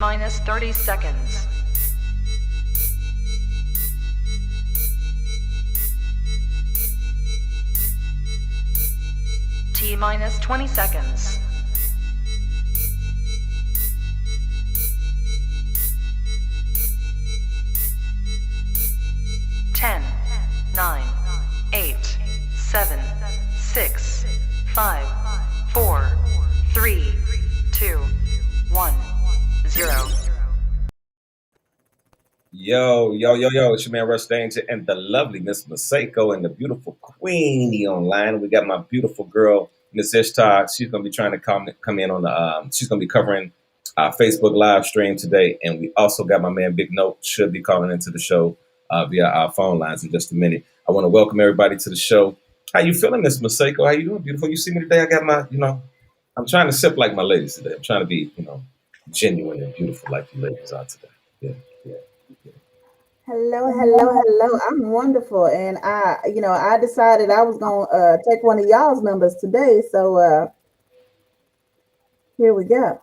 minus 30 seconds. T minus 20 seconds. 10, 9, 8, 7, 6, 5, 4, 3, 2, 1, 0. Yo, it's your man Rush Danger and the lovely Miss Masako and the beautiful Queenie online. We got my beautiful girl, Miss Ishtar. She's going to be trying to come in on the, she's going to be covering our Facebook live stream today. And we also got my man Big Note, should be calling into the show via our phone lines in just a minute. I want to welcome everybody to the show. How you feeling, Miss Masako? How you doing, beautiful? You see me today? I got my, I'm trying to sip like my ladies today. I'm trying to be, genuine and beautiful like you ladies are today. Yeah. Hello. I'm wonderful, and I decided I was gonna take one of y'all's numbers today. So here we go.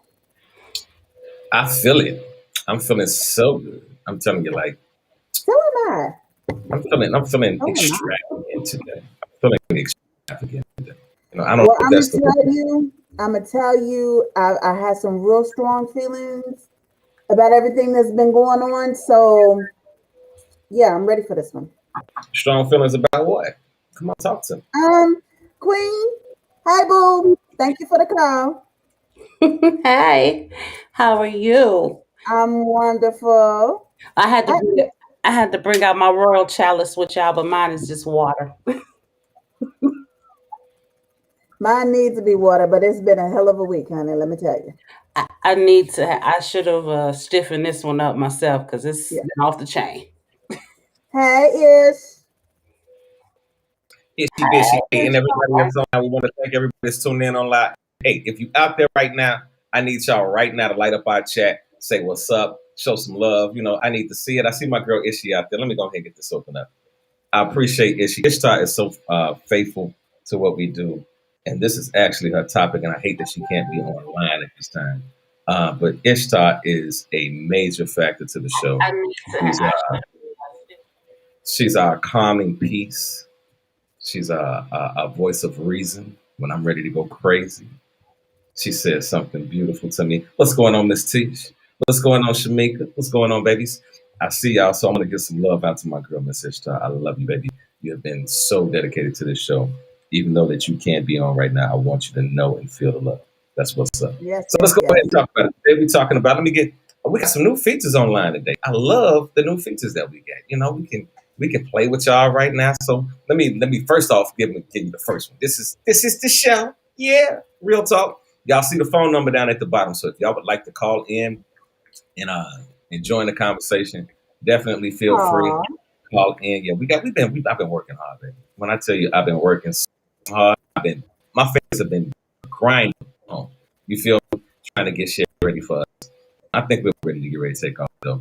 I feel it. I'm feeling so good. I'm telling you, like. So am I. I'm feeling extravagant today. I'm feeling extravagant today. I don't know if that's the word. I'm gonna tell you, I had some real strong feelings about everything that's been going on. So yeah, I'm ready for this one. Strong feelings about what? Come on, talk to me. Queen, hi boo. Thank you for the call. Hi, how are you? I'm wonderful. I had to bring out my royal chalice with y'all, but mine is just water. Mine needs to be water, but it's been a hell of a week, honey. Let me tell you. I should have stiffened this one up myself because it's off the chain. Hey, Ishy, and everybody else on. We want to thank everybody that's tuning in on live. Hey, if you out there right now, I need y'all right now to light up our chat, say what's up, show some love. I need to see it. I see my girl Ishy out there. Let me go ahead and get this open up. I appreciate Ishy. Ishtar is so faithful to what we do. And this is actually her topic, and I hate that she can't be online at this time. But Ishtar is a major factor to the show. She's our calming piece. She's a voice of reason when I'm ready to go crazy. She says something beautiful to me. What's going on, Miss Teach? What's going on, Shamika? What's going on, babies? I see y'all, so I'm going to give some love out to my girl, Miss Ishtar. I love you, baby. You have been so dedicated to this show. Even though that you can't be on right now, I want you to know and feel the love. That's what's up. So let's go ahead and talk about it. Today we're talking about, we got some new features online today. I love the new features that we get. We can play with y'all right now. So let me first off give you the first one. This is the show. Yeah, real talk. Y'all see the phone number down at the bottom. So if y'all would like to call in and join the conversation, definitely feel free. Call in. Yeah, I've been working hard, baby. When I tell you I've been working so hard, my fingers have been grinding on. You feel me? Trying to get shit ready for us. I think we're ready to get ready to take off though.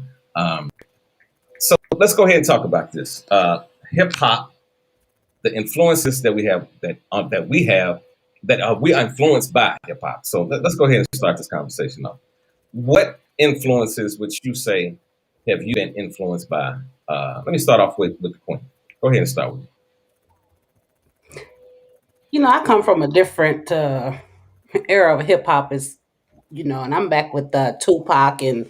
So let's go ahead and talk about this. Hip hop, the influences that we have that we are influenced by hip hop. So let's go ahead and start this conversation off. What influences would you say have you been influenced by? Let me start off with the Queen. Go ahead and start with it. I come from a different era of hip hop, and I'm back with Tupac and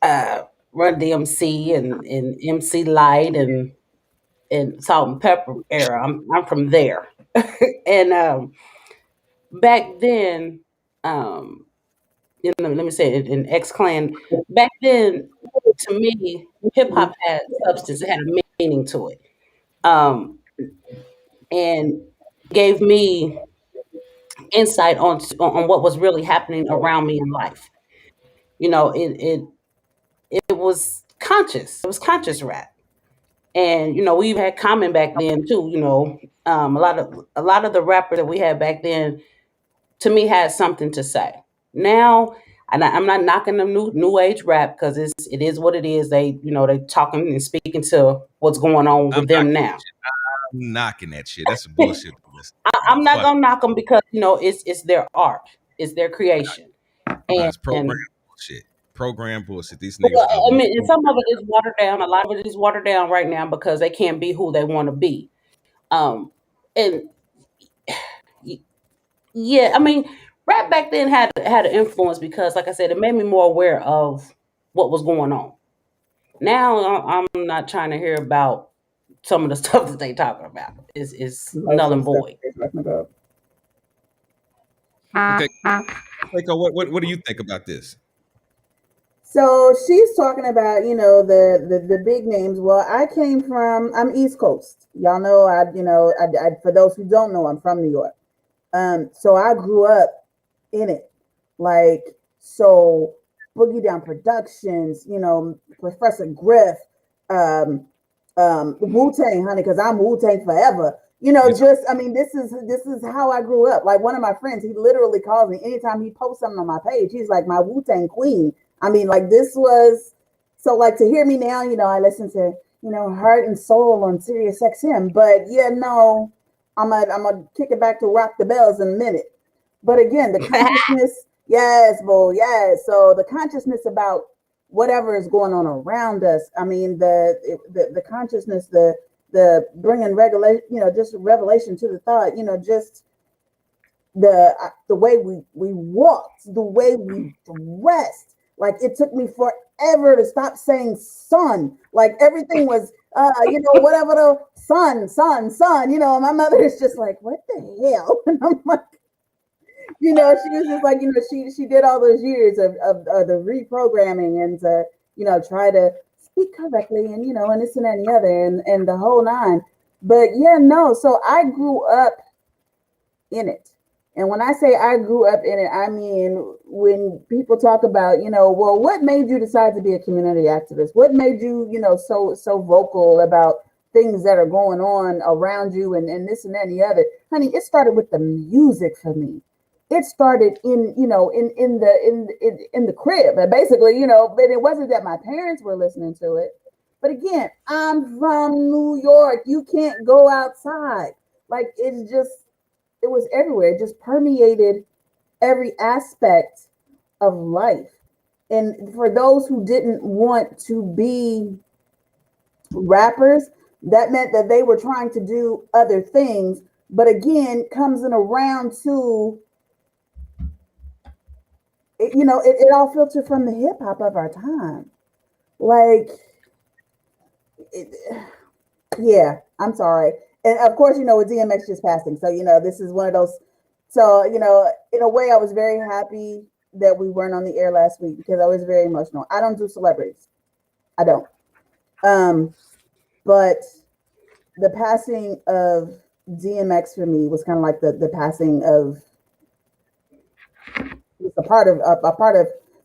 Run DMC and MC Light and Salt and Pepper era. I'm from there, and back then, let me say it in X Clan. Back then, to me, hip hop had substance. It had a meaning to it, and gave me insight on what was really happening around me in life. It was conscious. It was conscious rap, and we even had Common back then too. A lot of the rappers that we had back then, to me, had something to say. Now, I'm not knocking the new age rap because it is what it is. They they talking and speaking to what's going on with them now. I'm knocking that shit. That's some bullshit. I'm not gonna knock them because it's their art, it's their creation, It's program bullshit. program bullshit. These niggas Well, are I mean, and some of it is watered down. A lot of it is watered down right now because they can't be who they want to be. Um, and yeah, I mean, rap back then had an influence because, like I said, it made me more aware of what was going on. Now I'm not trying to hear about some of the stuff that they talking about. Is Most null of and the stuff void. they're talking about. okay. Seiko, what do you think about this? So she's talking about, the big names. Well, I'm East Coast. Y'all know, for those who don't know, I'm from New York. So I grew up in it. Like, so Boogie Down Productions, Professor Griff, um, Wu Tang, honey, because I'm Wu Tang forever. This is how I grew up. Like one of my friends, he literally calls me anytime he posts something on my page. He's like my Wu Tang queen. I mean, like this was so like to hear me now. I listen to Heart and Soul on Sirius XM, but I'm gonna kick it back to Rock the Bells in a minute. But again, the consciousness, yes, boo, yes. So the consciousness about whatever is going on around us. I mean, the consciousness, the bringing regulation, just revelation to the thought, just the way we walked, the way we dressed. Like it took me forever to stop saying son. Like everything was whatever the son. My mother is just like, what the hell? And I'm like, she was just like, she did all those years of the reprogramming and to, try to speak correctly and, and this and that and the other and the whole nine. But yeah, no. So I grew up in it. And when I say I grew up in it, I mean, when people talk about, well, what made you decide to be a community activist? What made you, so vocal about things that are going on around you and this and that and the other? Honey, it started with the music for me. It started in the crib, and basically, but it wasn't that my parents were listening to it. But again, I'm from New York. You can't go outside. Like it was everywhere. It just permeated every aspect of life. And for those who didn't want to be rappers, that meant that they were trying to do other things. But again, comes in around to it all filtered from the hip hop of our time. Like, it, yeah, I'm sorry. And of course, with DMX just passing. So, this is one of those. So, in a way, I was very happy that we weren't on the air last week because I was very emotional. I don't do celebrities. I don't. But the passing of DMX for me was kind of like the passing of it's a part of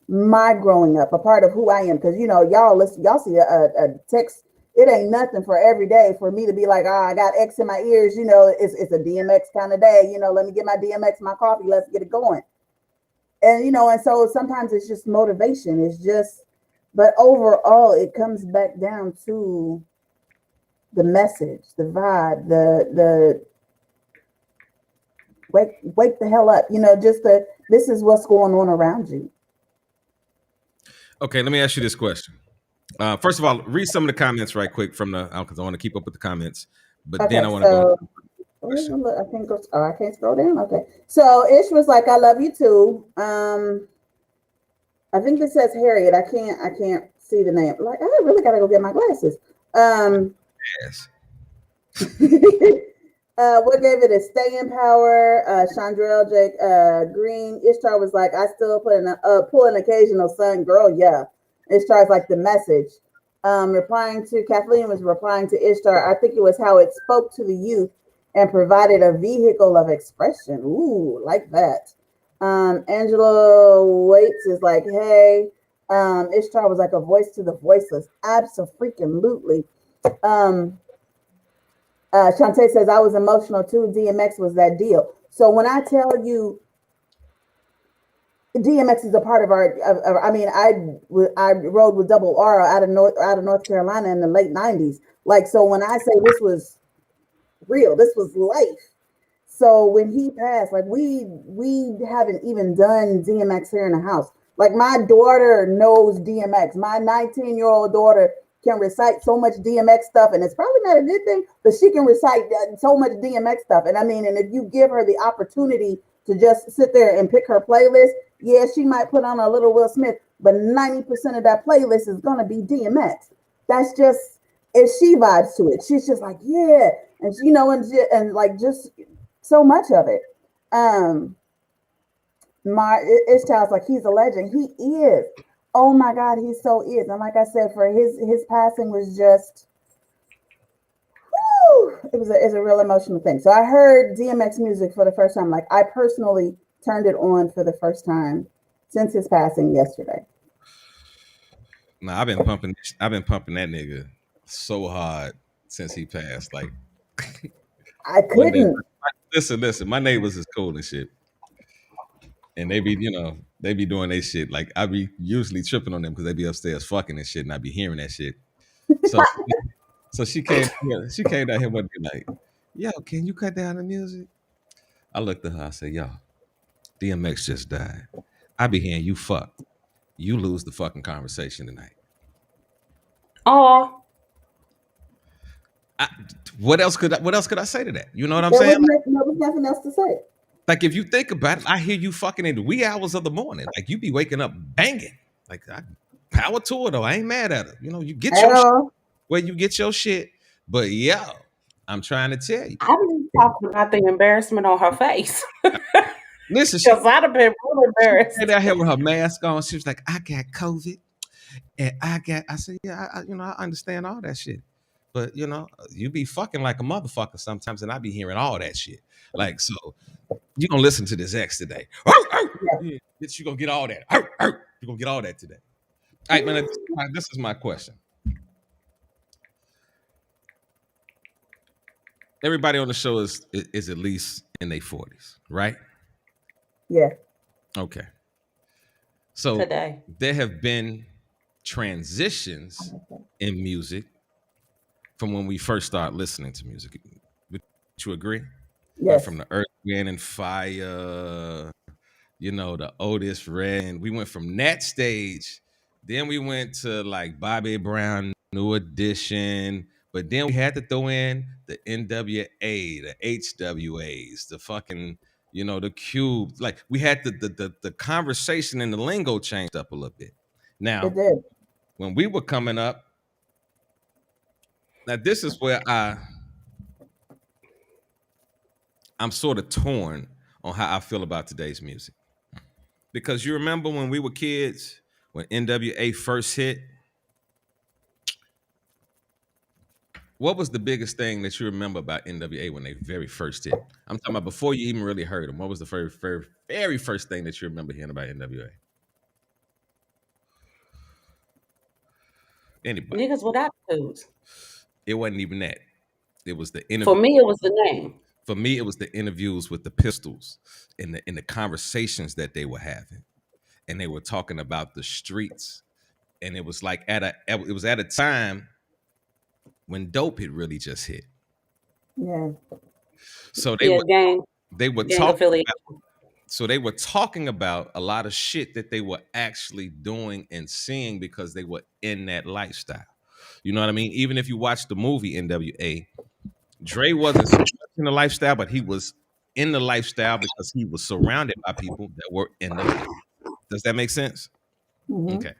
my growing up, a part of who I am. Because y'all see a text. It ain't nothing for every day for me to be like, I got X in my ears. It's a DMX kind of day. Let me get my DMX, my coffee. Let's get it going. And so sometimes it's just motivation. It's just, but overall, it comes back down to the message, the vibe, the wake the hell up. This is what's going on around you. Okay, let me ask you this question. First of all, read some of the comments right quick from because I want to keep up with the comments. But Okay, then I want to go. I can't go. Oh, I can't scroll down. Okay, so Ish was like, "I love you too." I think this says Harriet. I can't see the name. Like, I really gotta go get my glasses. Yes. What gave it a stay in power? Chandrell Jake Green. Ishtar was like, I still pull an occasional sun girl. Yeah. Ishtar's like the message. Kathleen was replying to Ishtar. I think it was how it spoke to the youth and provided a vehicle of expression. Ooh, like that. Angela Waits is like, hey. Ishtar was like a voice to the voiceless. Absolutely. Shantae says, I was emotional too. DMX was that deal. So when I tell you DMX is a part of our, I rode with Double R out of North Carolina in the late 90s. Like, so when I say this was real, this was life. So when he passed, like we haven't even done DMX here in the house. Like my daughter knows DMX. My 19-year-old daughter can recite so much DMX stuff, and it's probably not a good thing, but she can recite so much DMX stuff. And I mean, and if you give her the opportunity to just sit there and pick her playlist, yeah, she might put on a little Will Smith, but 90% of that playlist is gonna be DMX. That's just, and she vibes to it. She's just like, yeah, and and like just so much of it. Um, Ishtal's like, he's a legend. He is. Oh my God, he so is. And like I said, for his passing was just, whew, it's a real emotional thing. So I heard DMX music for the first time. Like I personally turned it on for the first time since his passing yesterday. Nah, I've been pumping that nigga so hard since he passed. Like I one day, couldn't. listen, my neighbors is cool and shit. And they be, they be doing their shit. Like I be usually tripping on them because they be upstairs fucking and shit, and I be hearing that shit. So, so she came down here one day like, yo, can you cut down the music? I looked at her, I said, yo, DMX just died. I be hearing you fuck. You lose the fucking conversation tonight. Oh, What else could I say to that? You know what I'm There saying? was nothing else to say. Like if you think about it, I hear you fucking in the wee hours of the morning. Like you be waking up banging. Like power to her though. I ain't mad at her. You get At your shit all. where you get your shit. But yo, I'm trying to tell you. I was talking about the embarrassment on her face. Listen, Because I'd have been really embarrassed. she out here with her mask on. She was like, I got COVID. And I said, yeah, I understand all that shit. But you be fucking like a motherfucker sometimes, and I be hearing all that shit. Like, so you gonna listen to this X today. Yeah, bitch, you gonna get all that. You gonna get all that today. All right, man. This is my question. Everybody on the show is at least in their 40s, right? Yeah. Okay. So Today. there have been transitions in music from when we first started listening to music. Would you agree? Yes. From the Earth, Wind, and Fire, the Otis Redding. We went from that stage, then we went to like Bobby Brown, New Edition, but then we had to throw in the NWA, the HWAs, the fucking, the Cube. Like we had the conversation and the lingo changed up a little bit. Now, It did. when we were coming up, now this is where I'm sort of torn on how I feel about today's music. Because you remember when we were kids, when NWA first hit, what was the biggest thing that you remember about NWA when they very first hit? I'm talking about before you even really heard them. What was the very, very, very first thing that you remember hearing about NWA? Anybody? Niggas with attitudes. It wasn't even that. It was the interview. For me, it was the name. For me, it was the interviews with the Pistols and the conversations that they were having, and they were talking about the streets, and it was like at a time when dope had really just hit. Yeah. So Gang they were talking about a lot of shit that they were actually doing and seeing because they were in that lifestyle. You know what I mean? Even if you watch the movie NWA, Dre wasn't so much in the lifestyle, but he was in the lifestyle because he was surrounded by people that were in the life. Does that make sense? Mm-hmm. Okay.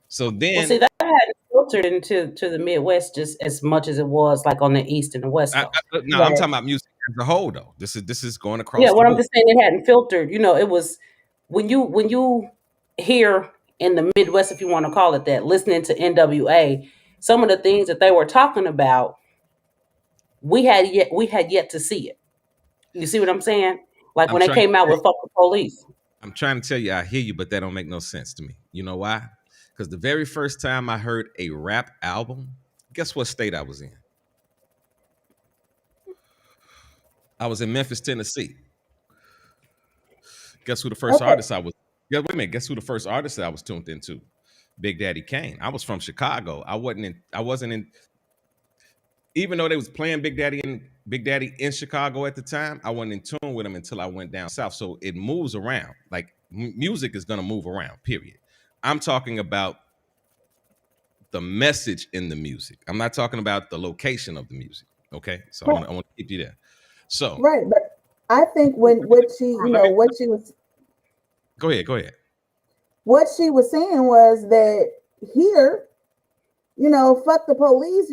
So then, see, that hadn't filtered into the Midwest just as much as it was like on the East and the West Coast. I'm talking about music as a whole, though. This is going across. Yeah, what I'm just saying, it hadn't filtered. It was when you hear in the Midwest, if you want to call it that, listening to NWA, some of the things that they were talking about, we had yet to see it. You see what I'm saying? Like when they came out with "Fuck the Police." I'm trying to tell you, I hear you, but that don't make no sense to me. You know why? Because the very first time I heard a rap album, guess what state I was in? I was in Memphis, Tennessee. Guess who the first artist I was? Yeah, wait a minute. Guess who the first artist I was tuned into? Big Daddy Kane. I was from Chicago. I wasn't in. Even though they was playing Big Daddy in Chicago at the time, I wasn't in tune with them until I went down south. So it moves around. Like Music is going to move around, period. I'm talking about the message in the music. I'm not talking about the location of the music. Okay, so Right. I want to keep you there. So Right, but I think when what she, you let know, me go ahead. Go ahead. what she was saying was that here, fuck the police,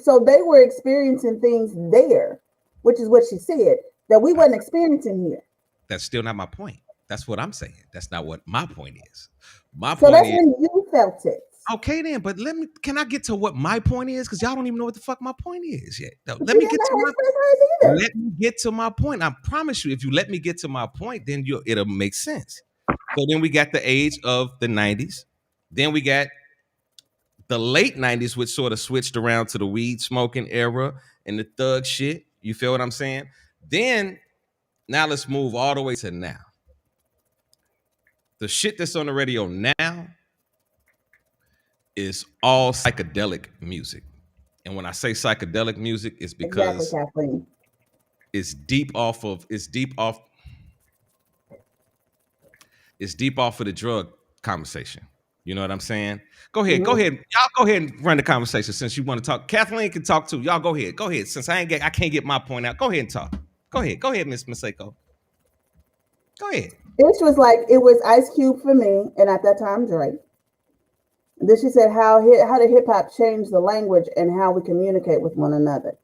so they were experiencing things there, which is what she said, that we wasn't experiencing here. That's still not my point. That's what I'm saying. That's not what my point is. My So point that's is when you felt it. okay then, but can I get to what my point is? Because y'all don't even know what the fuck my point is yet. No, But let you me didn't get let to her my express hers either. let me get to my point. I promise you, if you let me get to my point, then it'll make sense. So then we got the age of the 90s. Then we got the late 90s, which sort of switched around to the weed smoking era and the thug shit. You feel what I'm saying? Then now let's move all the way to now. The shit that's on the radio now is all psychedelic music. And when I say psychedelic music, it's Exactly, because Kathleen. it's deep off of the drug conversation. You know what I'm saying? Go ahead. Mhm. Y'all go ahead and run the conversation since you want to talk. Kathleen can talk too. Y'all go ahead. Go ahead. Since I can't get my point out. Go ahead and talk. Go ahead. Go ahead, Miss Maseko. Go ahead. It was like it was Ice Cube for me, and at that time Drake. And then she said how did hip hop change the language and how we communicate with one another.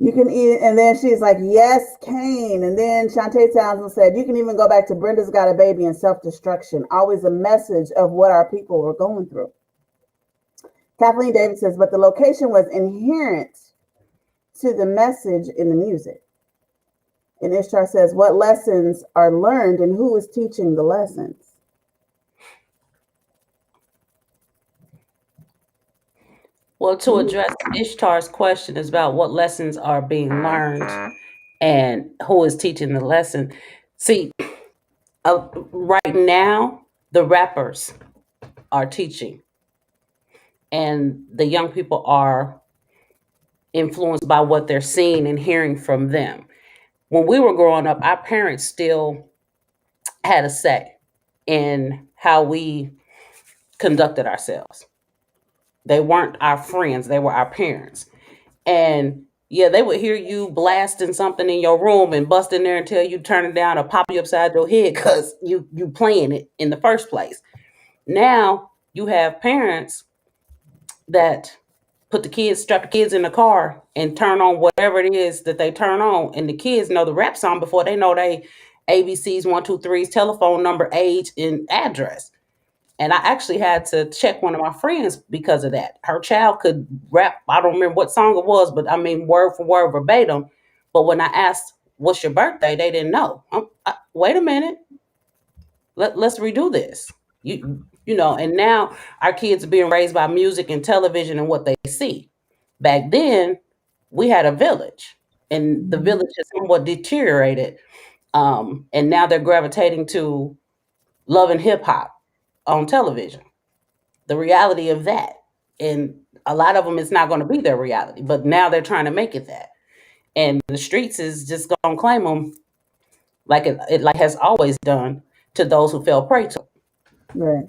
You can eat, and then she's like, yes, Kane. And then Shantae Townsend said, you can even go back to Brenda's Got a Baby and Self Destruction. Always a message of what our people were going through. Kathleen Davis says, but the location was inherent to the message in the music. And Ishtar says, what lessons are learned and who is teaching the lessons? Well, to address Ishtar's question is about what lessons are being learned and who is teaching the lesson. See, right now, the rappers are teaching, and the young people are influenced by what they're seeing and hearing from them. When we were growing up, our parents still had a say in how we conducted ourselves. They weren't our friends, they were our parents. And yeah, they would hear you blasting something in your room and bust in there and tell you to turn it down or pop you upside your head because you playing it in the first place. Now you have parents that strap the kids in the car and turn on whatever it is that they turn on, and the kids know the rap song before they know they ABCs, 1, 2, 3s, telephone number, age, and address. And I actually had to check one of my friends because of that. Her child could rap. I don't remember what song it was, but I mean word for word, verbatim. But when I asked, "What's your birthday?" they didn't know. Wait a minute. Let's redo this. And now our kids are being raised by music and television and what they see. Back then, we had a village, and the village has somewhat deteriorated. And now they're gravitating to love and hip hop on television. The reality of that, and a lot of them, it's not going to be their reality. But now they're trying to make it that, and the streets is just going to claim them like it like has always done to those who fell prey to it. Right.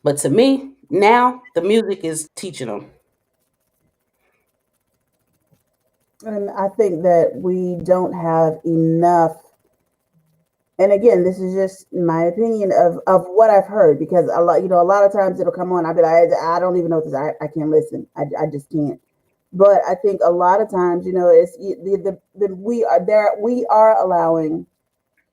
But to me, now the music is teaching them. And I think that we don't have enough. And again, this is just my opinion of what I've heard, because a lot of times it'll come on. I'll be like, I don't even know this. I can't listen. I just can't. But I think a lot of times, it's we are there. We are allowing,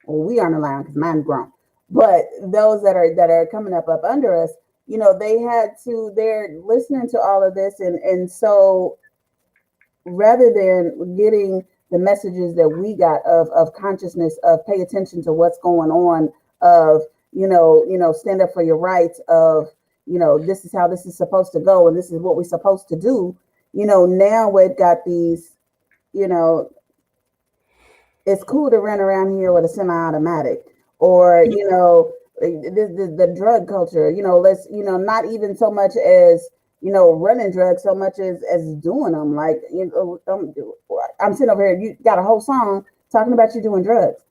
well, we aren't allowing because mine's grown. But those that are coming up under us, they're listening to all of this, and so rather than getting the messages that we got of consciousness, of pay attention to what's going on, of stand up for your rights, of this is how this is supposed to go and this is what we're supposed to do. Now we've got these, you know it's cool to run around here with a semi-automatic, or the drug culture. Let's not even so much as running drugs so much as doing them. Like, I'm sitting over here, you got a whole song talking about you doing drugs,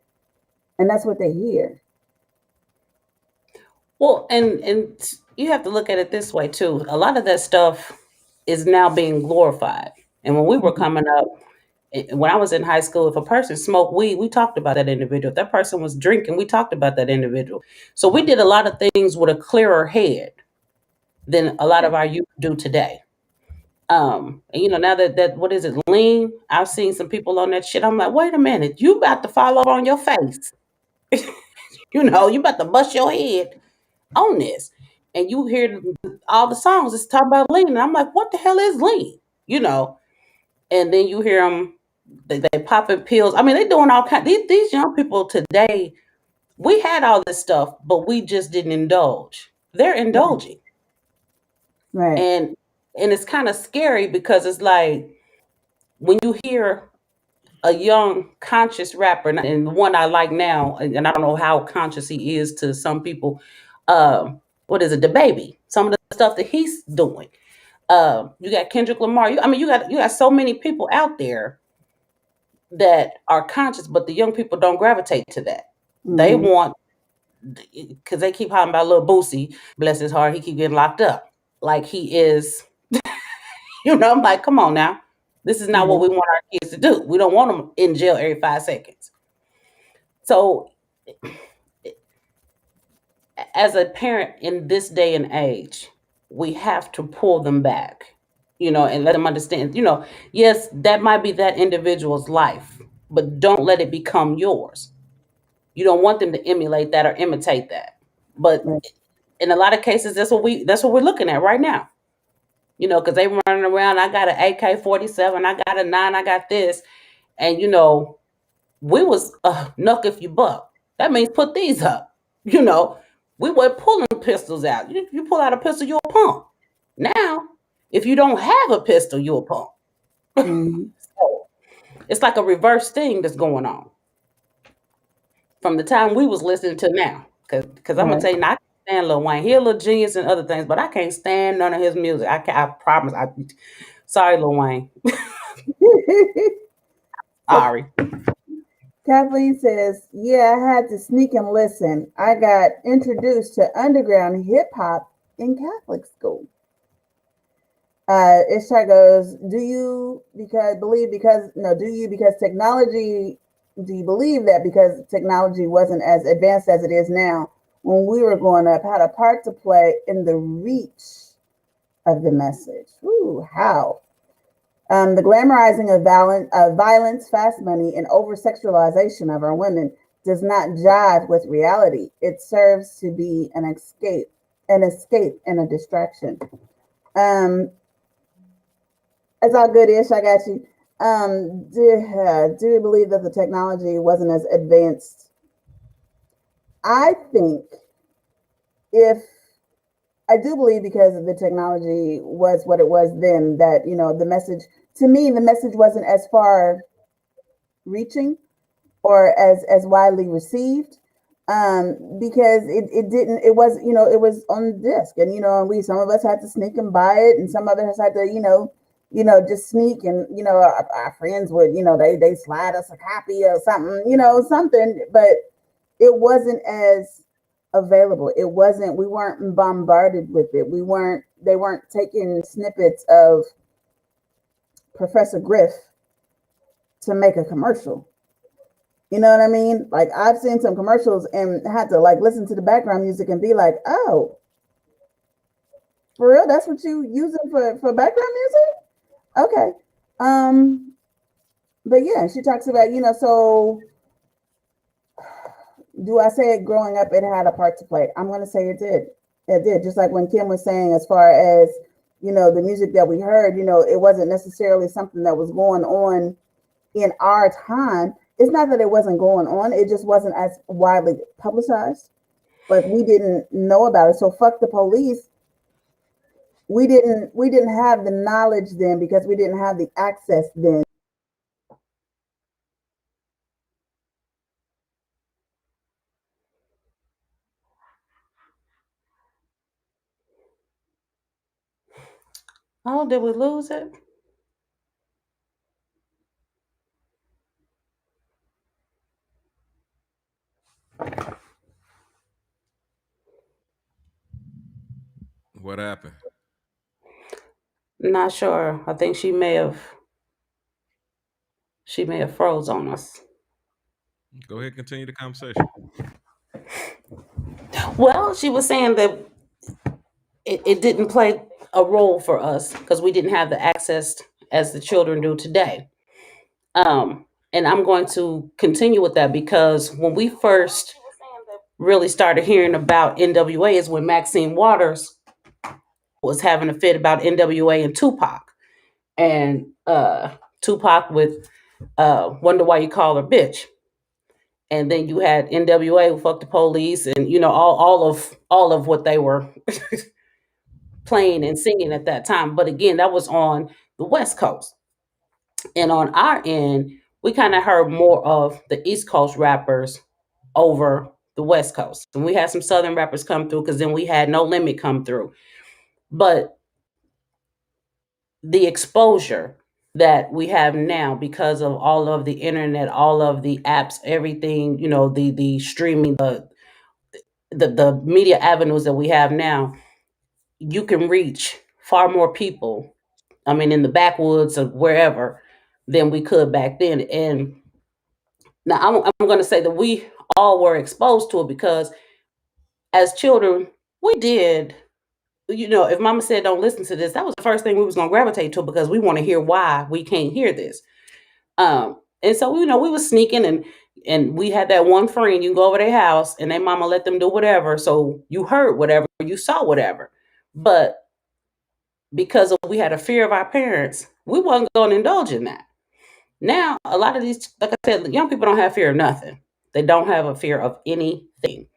and that's what they hear. Well, and you have to look at it this way too. A lot of that stuff is now being glorified. And when we were coming up, when I was in high school, if a person smoked weed, we talked about that individual. If that person was drinking, we talked about that individual. So we did a lot of things with a clearer head than a lot of our youth do today. And now that what is it, lean? I've seen some people on that shit. I'm like, wait a minute, you about to fall over on your face. You about to bust your head on this. And you hear all the songs, it's talking about lean. And I'm like, what the hell is lean? You know, and then you hear them, they popping pills. I mean, they doing all kinds. These young people today, we had all this stuff, but we just didn't indulge. They're indulging. Right. And it's kind of scary because it's like when you hear a young conscious rapper, and the one I like now, and I don't know how conscious he is to some people. What is it, the baby? Some of the stuff that he's doing. You got Kendrick Lamar. You got so many people out there that are conscious, but the young people don't gravitate to that. They Mm-hmm. want, because they keep talking about little Boosie, bless his heart, he keep getting locked up like he is. I'm like, come on now. This is not what we want our kids to do. We don't want them in jail every 5 seconds. So, as a parent in this day and age, we have to pull them back, and let them understand, yes, that might be that individual's life, but don't let it become yours. You don't want them to emulate that or imitate that. But Right. in a lot of cases, that's what we're looking at right now. Because they running around. I got an AK-47. I got a 9. I got this, and we was knuck if you buck. That means put these up. You know, we were pulling pistols out. You pull out a pistol, you're a punk. Now, if you don't have a pistol, you're a punk. Mm-hmm. So it's like a reverse thing that's going on from the time we was listening to now. Cause I'm gonna Right. tell you, now, I can't stand Lil Wayne. He a little genius and other things, but I can't stand none of his music. I promise. Sorry, Lil Wayne. So Sorry. Kathleen says, "Yeah, I had to sneak and listen. I got introduced to underground hip hop in Catholic school." Ishtar goes, "Do you because believe because no? Do you because technology? Do you believe that because technology wasn't as advanced as it is now when we were growing up, had a part to play in the reach of the message? Ooh, how?" The glamorizing of violence, fast money, and over sexualization of our women does not jive with reality. It serves to be an escape, and a distraction. Um, it's all good ish. I got you. Do you believe that the technology wasn't as advanced? I think if I do believe because the technology was what it was then, that the message to me, the message wasn't as far reaching or as widely received, because it didn't it was it was on disc, and and we some of us had to sneak and buy it, and some of us had to just sneak, and our friends would they slide us a copy or something, something, but it wasn't as available. It wasn't We weren't bombarded with it. They weren't taking snippets of Professor Griff to make a commercial. You know what I mean? Like, I've seen some commercials and had to like listen to the background music and be like, "Oh, for real? That's what you using for background music?" Okay. Um, but yeah, she talks about, so do I say it growing up it had a part to play? I'm gonna say it did. It did. Just like when Kim was saying, as far as, the music that we heard, it wasn't necessarily something that was going on in our time. It's not that it wasn't going on, it just wasn't as widely publicized. Like, we didn't know about it. So fuck the police. We didn't have the knowledge then because we didn't have the access then. Oh, did we lose it? What happened? Not sure. I think she may have froze on us. Go ahead, continue the conversation. Well, she was saying that it didn't play a role for us because we didn't have the access as the children do today. And I'm going to continue with that because when we first really started hearing about NWA is when Maxine Waters was having a fit about NWA and Tupac. And Tupac with Wonder Why You Call Her Bitch. And then you had NWA who fucked the police and all of what they were playing and singing at that time. But again, that was on the West Coast. And on our end, we kind of heard more of the East Coast rappers over the West Coast. And we had some Southern rappers come through because then we had No Limit come through. But the exposure that we have now because of all of the internet, all of the apps, everything, the streaming, the media avenues that we have now, you can reach far more people. I mean, in the backwoods or wherever than we could back then. And now I'm going to say that we all were exposed to it because as children, we did. If Mama said don't listen to this, that was the first thing we was gonna gravitate to because we want to hear why we can't hear this. And so we was sneaking and we had that one friend. You can go over their house and their mama let them do whatever. So you heard whatever, you saw whatever. But because we had a fear of our parents, we wasn't going to indulge in that. Now, a lot of these, like I said, young people don't have fear of nothing. They don't have a fear of anything.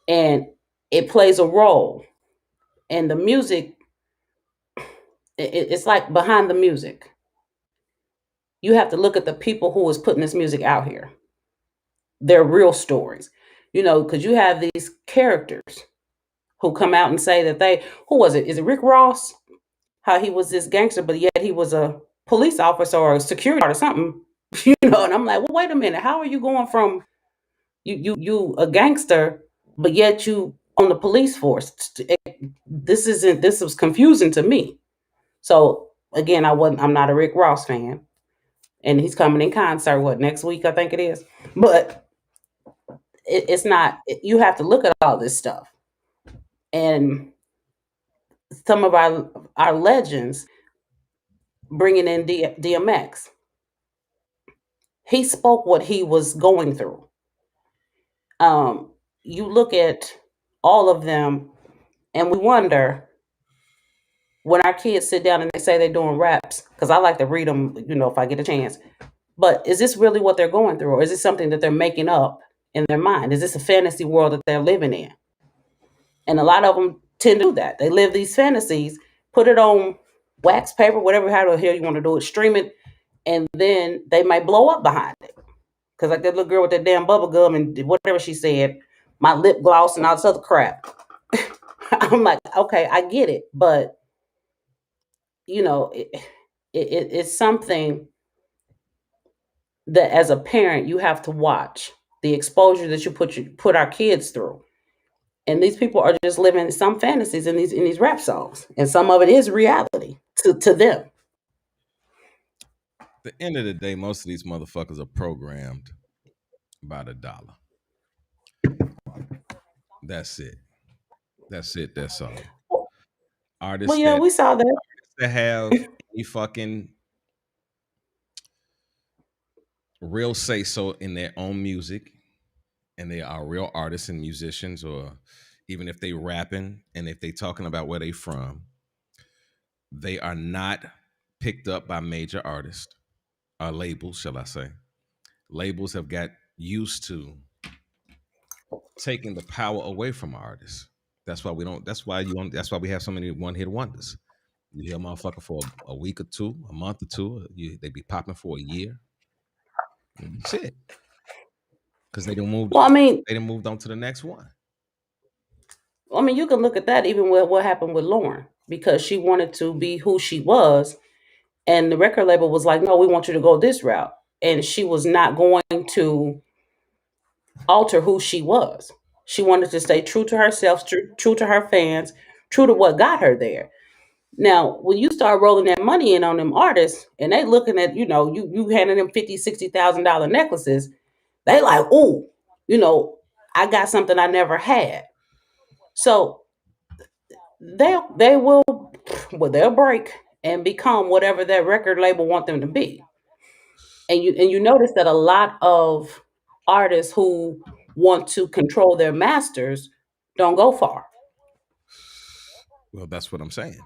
And it plays a role. And the music, it's like behind the music. You have to look at the people who is putting this music out here. They're real stories. Because you have these characters who come out and say that who was it? Is it Rick Ross? How he was this gangster, but yet he was a police officer or a security guard or something. And I'm like, well, wait a minute. How are you going from you a gangster, but yet you on the police force? This was confusing to me. So again, I'm not a Rick Ross fan. And he's coming in concert, next week, I think it is. But it's not, you have to look at all this stuff. And some of our legends, bringing in DMX, he spoke what he was going through. You look at all of them and we wonder when our kids sit down and they say they're doing raps, because I like to read them, if I get a chance. But is this really what they're going through? Or is it something that they're making up in their mind? Is this a fantasy world that they're living in? And a lot of them tend to do that. They live these fantasies, put it on wax paper, whatever, how the hell you want to do it, stream it, and then they might blow up behind it. Because like that little girl with that damn bubble gum and whatever she said, my lip gloss and all this other crap. I'm like, okay, I get it. But, it's something that as a parent, you have to watch the exposure that you put our kids through. And these people are just living some fantasies in these rap songs. And some of it is reality to them. At the end of the day, most of these motherfuckers are programmed by the dollar. That's it. That's it. That's all. Well, Artists yeah, that we saw that. have any fucking real say so in their own music, and they are real artists and musicians, or even if they rapping and if they talking about where they from, they are not picked up by major artists or labels, shall I say. Labels have got used to taking the power away from artists. That's why we don't. That's why That's why we have so many one-hit wonders. You hear a motherfucker for a week or two, a month or two. They be popping for a year. Shit, because they didn't move. Well, I mean, They didn't moved on to the next one. you can look at that even with what happened with Lauren. because she wanted to be who she was. And the record label was like, no, we want you to go this route. And she was not going to alter who she was. She wanted to stay true to herself, true to her fans, true to what got her there. Now, when you start rolling that money in on them artists and they looking at, you handing them $50,000, $60,000 necklaces, they like, ooh, you know, I got something I never had. So they will, well, they'll break and become whatever that record label want them to be. And you notice that a lot of artists who want to control their masters don't go far. Well, that's what I'm saying.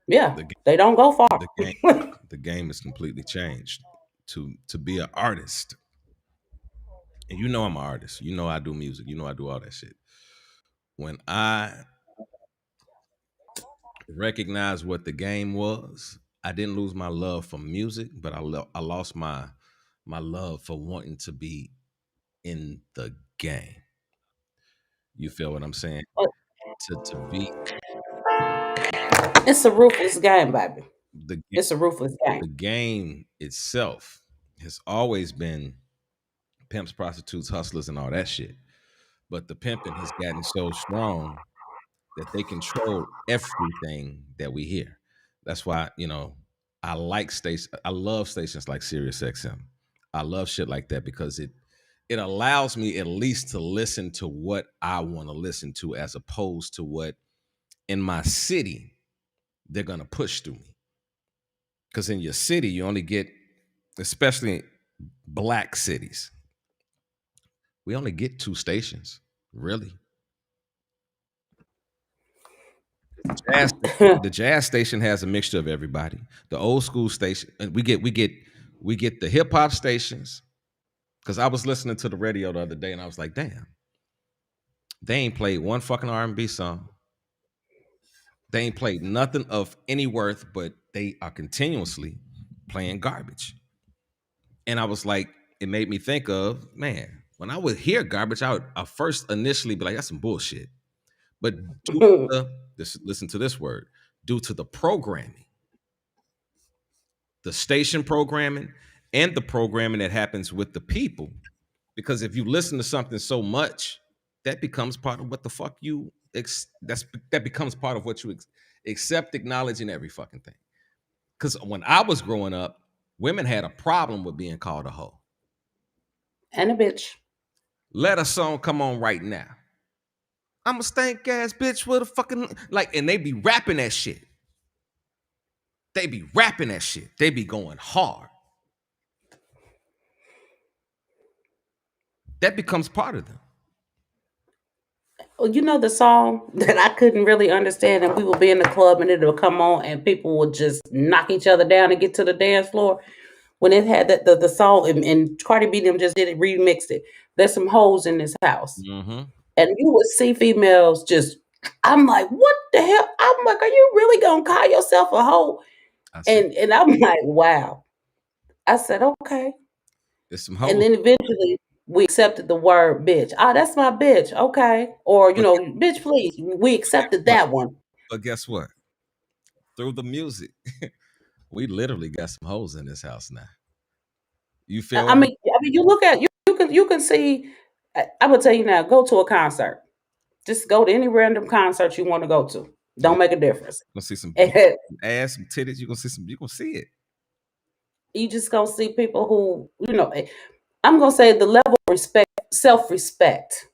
Yeah, The ga- they don't go far. the game the game is completely changed to be an artist. And you know I'm an artist. You know I do music. You know I do all that shit. When I recognized what the game was, I didn't lose my love for music, but I lost my love for wanting to be in the game. You feel what I'm saying? To be It's a ruthless game, baby. the It's a ruthless game. the game itself has always been pimps, prostitutes, hustlers, and all that shit. But the pimping has gotten so strong that they control everything that we hear. That's why, I love stations like Sirius XM. I love shit like that because it allows me at least to listen to what I want to listen to as opposed to what in my city they're gonna push through me. Because in your city, you only get, especially black cities, we only get two stations, really. Jazz, the jazz station has a mixture of everybody. The old school station, and we get the hip hop stations. Because I was listening to the radio the other day, and I was like, damn, they ain't played one fucking R&B song. They ain't played nothing of any worth, but they are continuously playing garbage. And I was like, it made me think of, man, when I would hear garbage, I first initially be like, that's some bullshit. But due to listen to this word, due to the programming, the station programming, and the programming that happens with the people. Because if you listen to something so much, that becomes part of what the fuck that becomes part of what you accept, acknowledge, and every fucking thing. Because when I was growing up, women had a problem with being called a hoe. And a bitch. Let a song come on right now. I'm a stank ass bitch with a fucking and they be rapping that shit. They be rapping that shit. They be going hard. That becomes part of them. Well, you know the song that I couldn't really understand, and we would be in the club and it'll come on and people would just knock each other down and get to the dance floor. When it had the song and Cardi B them just did it, remixed it. There's some hoes in this house. Mm-hmm. And you would see females just, I'm like, what the hell? I'm like, are you really gonna call yourself a hoe? And I'm like, wow. I said, okay. There's some And hoes. then eventually we accepted the word bitch. Oh, that's my bitch. Okay. Or, bitch, please. We accepted that one. But guess what? Through the music, we literally got some hoes in this house now. You feel I me? mean, you look at you can see. I would tell you now, go to a concert. Just go to any random concert you want to go to. Don't make a difference. You're gonna see some And ass, some titties. You're gonna see it. you just gonna see people who, I'm gonna say the level of respect, self-respect,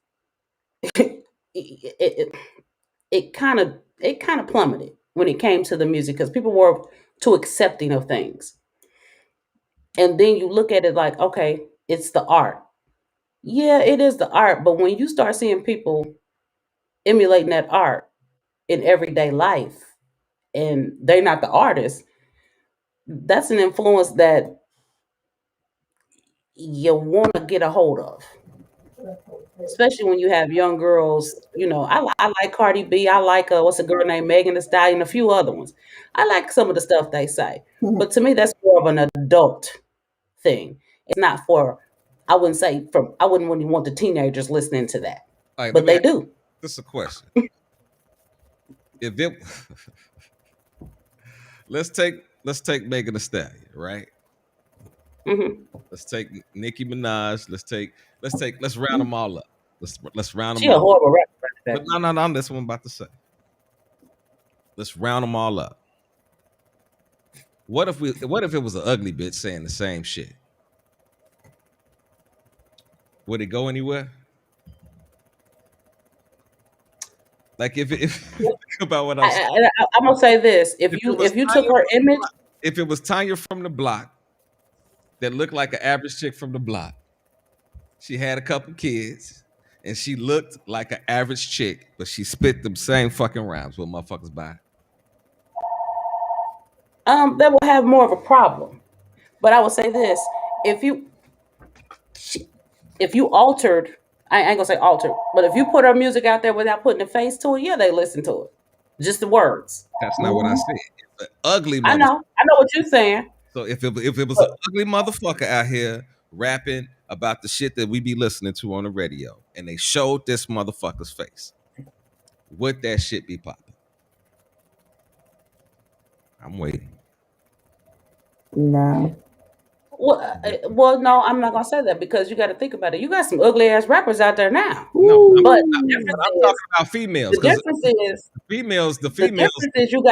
it kind of plummeted when it came to the music because people were too accepting of things. And then you look at it like, okay, it's the art. Yeah, it is the art, but when you start seeing people emulating that art in everyday life and they're not the artist, that's an influence that you want to get a hold of. Especially when you have young girls, I like Cardi B. I like what's a girl named Megan Thee Stallion, a few other ones. I like some of the stuff they say, but to me, that's more of an adult thing. It's not for. I wouldn't say from. I wouldn't really want the teenagers listening to that, All right, let but me they ask do. this a question. if it let's take Megan Thee Stallion, right? Hmm. Let's take Nicki Minaj. Let's round them all up. Let's round She them a all up. horrible rapper, But baby. no. That's what I'm about to say. Let's round them all up. What if it was an ugly bitch saying the same shit? Would it go anywhere? Like if think about what I'm saying. I'm gonna say this: If it was if you took Tanya her from the image, block, if it was Tanya from the block that looked like an average chick from the block, she had a couple kids, and she looked like an average chick, but she spit the same fucking rhymes. What motherfuckers buy? that will have more of a problem. But I would say this: if you if you altered, I ain't gonna say altered, but if you put her music out there without putting a face to it, yeah, they listen to it. Just the words. That's not what I said. It's an ugly I motherfucker. know what you're saying. So if it was But an ugly motherfucker out here rapping about the shit that we be listening to on the radio, and they showed this motherfucker's face, would that shit be popping? I'm waiting. No. well, no, I'm not gonna say that because you got to think about it. You got some ugly ass rappers out there now, No, but but I'm talking about females the because difference is the the females, difference is you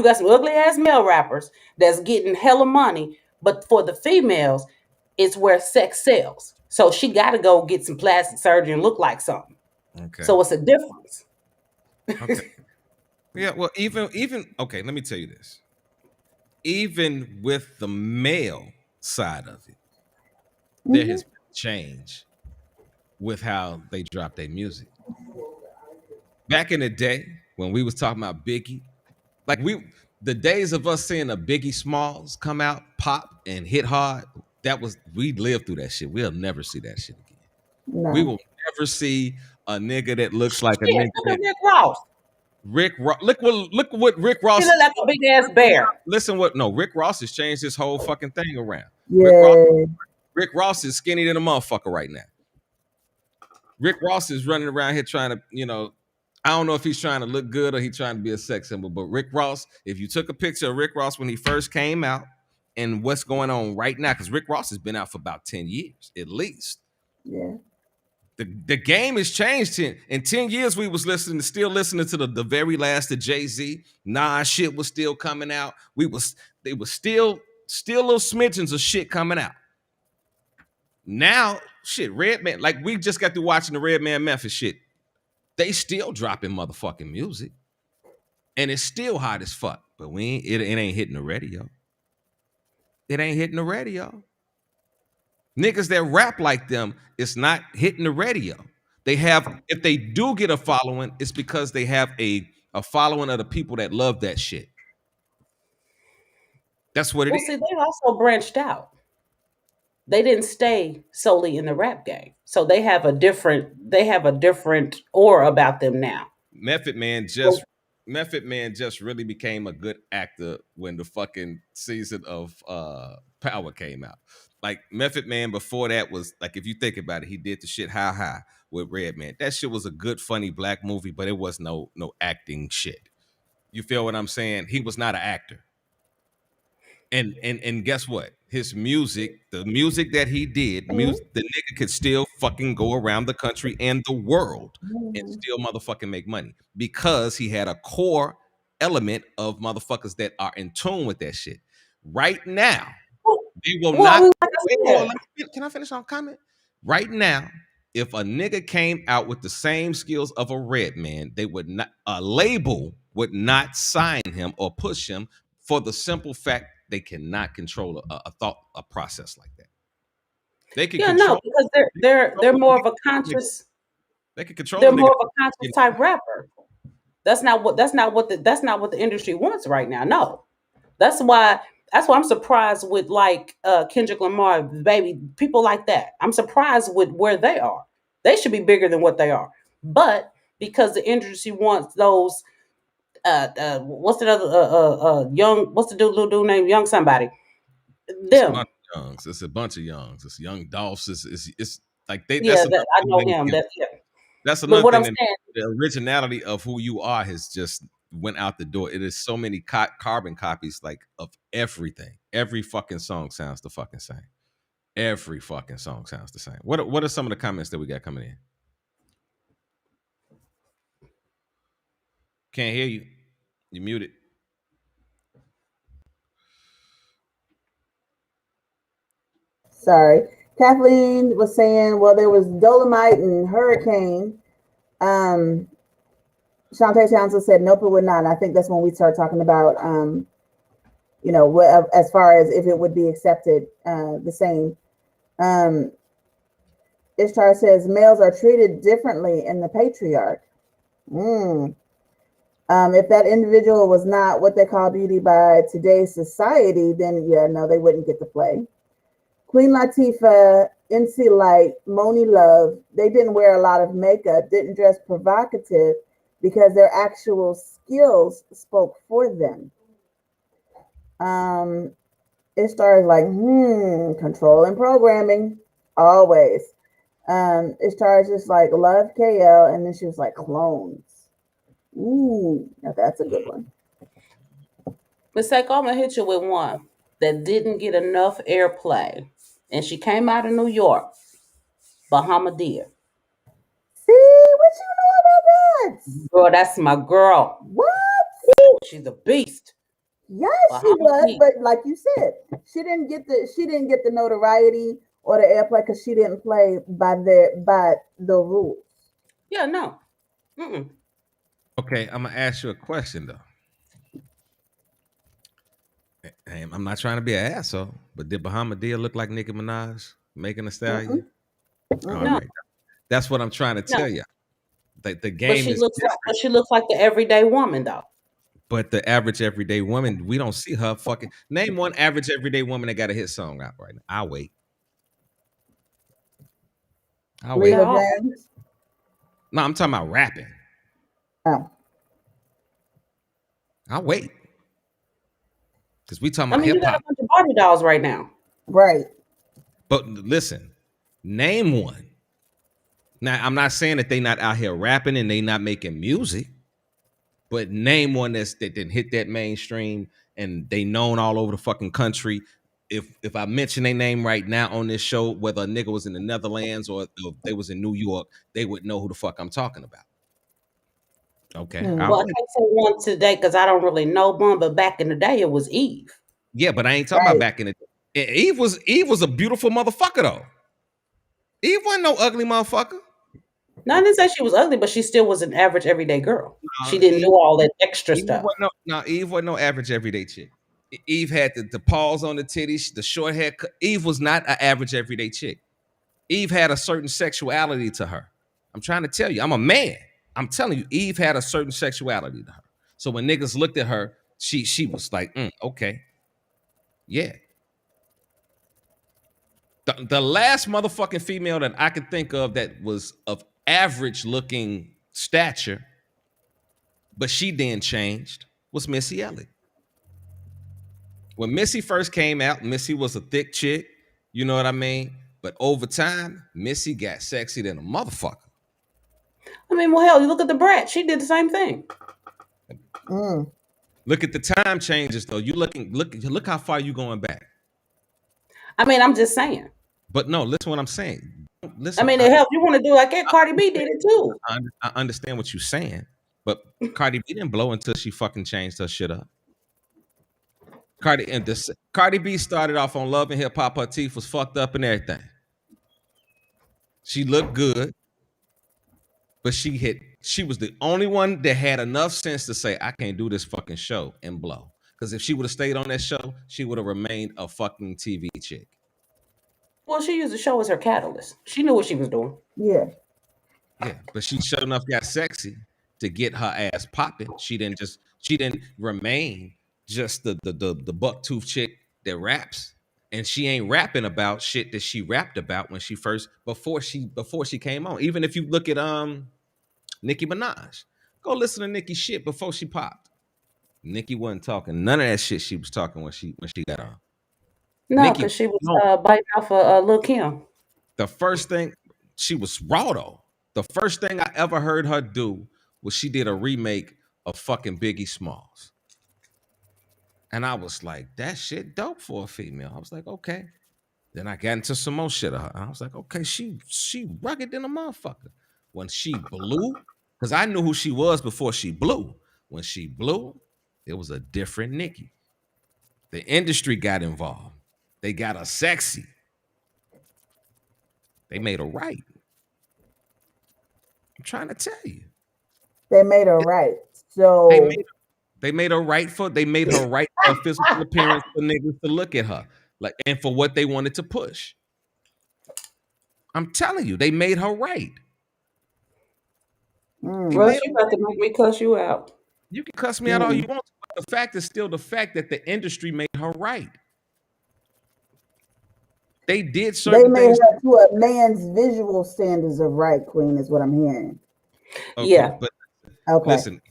got some ugly ass male rappers that's getting hella money, but for the females, it's where sex sells. So she got to go get some plastic surgery and look like something. okay, So it's a difference. okay, yeah. Well, even okay. Let me tell you this. Even with the male side of it, there has been change with how they drop their music. Back in the day when we was talking about Biggie, like the days of us seeing a Biggie Smalls come out, pop, and hit hard, we lived through that shit. We'll never see that shit again. We No. will never see a nigga that looks like a Shit, nigga look that at Rick Ross. Rick Ross. Look what Rick He Ross. look like a big ass bear. Listen what no Rick Ross has changed this whole fucking thing around. Rick Ross Yeah. Rick Ross is skinny than a motherfucker right now. Rick Ross is running around here trying to, I don't know if he's trying to look good or he's trying to be a sex symbol, but Rick Ross, if you took a picture of Rick Ross when he first came out and what's going on right now, because Rick Ross has been out for about 10 years at least. Yeah. The game has changed. In 10 years, we was still listening to the very last of Jay-Z. Nah, shit was still coming out. They was still little smidgens of shit coming out. Now, shit, Redman, like we just got through watching the Redman Memphis shit. They still dropping motherfucking music. And it's still hot as fuck. But it ain't hitting the radio. It ain't hitting the radio. Niggas that rap like them, it's not hitting the radio. If they do get a following, it's because they have a following of the people that love that shit. That's what it Well, is. see, they also branched out. They didn't stay solely in the rap game. So they have a different aura about them now. Method Man just really became a good actor when the fucking season of Power came out. Like Method Man before that was like, if you think about it, he did the shit How High with Redman. That shit was a good, funny black movie, but it was no acting shit. You feel what I'm saying? He was not an actor. And guess what? His music, the music that he did, the nigga could still fucking go around the country and the world and still motherfucking make money because he had a core element of motherfuckers that are in tune with that shit. Right now, they will not. Well, like I said, Can I finish on comment? Right now, if a nigga came out with the same skills of a red man, a label would not sign him or push him for the simple fact they cannot control a process like that. They can control. Because they're more of a conscious. They can control. They're more of a conscious type rapper. That's not what the industry wants right now. No, that's why I'm surprised with like Kendrick Lamar, baby, people like that. I'm surprised with where they are. They should be bigger than what they are, but because the industry wants those. What's the other young? What's the little dude named Young somebody? Them. It's a bunch of youngs. It's young Dolphs. It's like they. Yeah, That's I know him. That's yeah. That's But another what I'm thing. That saying, the originality of who you are has just went out the door. It is so many carbon copies, like of everything. Every fucking song sounds the fucking same. Every fucking song sounds the same. What are some of the comments that we got coming in? Can't hear you. You muted. Sorry. Kathleen was saying, well, there was Dolomite and Hurricane. Shantae Townsend said, nope, it would not. And I think that's when we start talking about, as far as if it would be accepted the same. Ishtar says, males are treated differently in the patriarch. If that individual was not what they call beauty by today's society, then yeah, no, they wouldn't get to play. Queen Latifah, NC Light, Moni Love, they didn't wear a lot of makeup, didn't dress provocative because their actual skills spoke for them. Ishtar is like, control and programming, always. Ishtar is just like, love KL, and then she was like, clones. Ooh, now that's a good one. Miss Seiko, I'm gonna hit you with one that didn't get enough airplay, and she came out of New York. Bahamadia. See, what you know about that? Girl, that's my girl. What? Woo, she's a beast. Yes, she was, but like you said, she didn't get the notoriety or the airplay because she didn't play by the rules. Yeah, no. Mm-mm. Okay, I'm gonna ask you a question though. Hey, I'm not trying to be an asshole, but did Bahamadia look like Nicki Minaj making a stallion? All No. right, that's what I'm trying to tell you. The game is But she looks like the everyday woman though. but the average everyday woman, we don't see her fucking. Name one average everyday woman that got a hit song out right now. I'll wait. Leva James. No, I'm talking about rapping. Oh. I'll wait. Because we talking about you hip got hop. a bunch of Barbie dolls right now. Right. But listen, name one. Now, I'm not saying that they not out here rapping and they not making music, but name one that didn't hit that mainstream and they known all over the fucking country. If I mention their name right now on this show, whether a nigga was in the Netherlands or if they was in New York, they would know who the fuck I'm talking about. Okay. Well, I can't say one today because I don't really know one, but back in the day it was Eve. Yeah, but I ain't talking about back in the day. Eve was a beautiful motherfucker though. Eve wasn't no ugly motherfucker. No, I didn't say she was ugly, but she still was an average everyday girl. She didn't do all that extra stuff. Eve wasn't no average everyday chick. Eve had the paws on the titties, the short hair. Eve was not an average everyday chick. Eve had a certain sexuality to her. I'm trying to tell you, I'm a man. I'm telling you, Eve had a certain sexuality to her. So when niggas looked at her, she was like, okay, yeah. The last motherfucking female that I could think of that was of average looking stature, but she then changed, was Missy Elliott. When Missy first came out, Missy was a thick chick, you know what I mean? But over time, Missy got sexy than a motherfucker. I mean, well, hell, you look at the Brat. She did the same thing. Look at the time changes, though. Look how far you going back. I mean, I'm just saying. But no, listen what I'm saying. Listen, I mean, it helps. You want to do like that? Cardi B did it too. I understand what you're saying, but Cardi B didn't blow until she fucking changed her shit up. Cardi B started off on Love and Hip Hop. Her teeth was fucked up and everything. She looked good, but she was the only one that had enough sense to say, I can't do this fucking show and blow. Because if she would have stayed on that show, she would have remained a fucking TV chick. Well, she used the show as her catalyst. She knew what she was doing. Yeah. Yeah, but she sure enough got sexy to get her ass popping. She didn't remain just the buck tooth chick that raps, and she ain't rapping about shit that she rapped about when before she came on. Even if you look at Nicki Minaj, go listen to Nicki's shit before she popped. Nicki wasn't talking none of that shit she was talking when she got on. No, because she was biting off Lil' Kim. The first thing, she was raw though. The first thing I ever heard her do was she did a remake of fucking Biggie Smalls. And I was like, that shit dope for a female. I was like, okay. Then I got into some more shit of her. I was like, okay, she rugged than a motherfucker. When she blew, because I knew who she was before she blew. When she blew, it was a different Nicki. The industry got involved. They got her sexy. They made her right. I'm trying to tell you. They made her right. So They made her right for a physical appearance for niggas to look at her. Like, and for what they wanted to push. I'm telling you, they made her right. Russ, you got to make me cuss you out. You can cuss me out all you want, but the fact is still the fact that the industry made her right. They did certain they made things. her to a man's visual standards of right, Queen, is what I'm hearing. Okay, Yeah. but Okay. listen,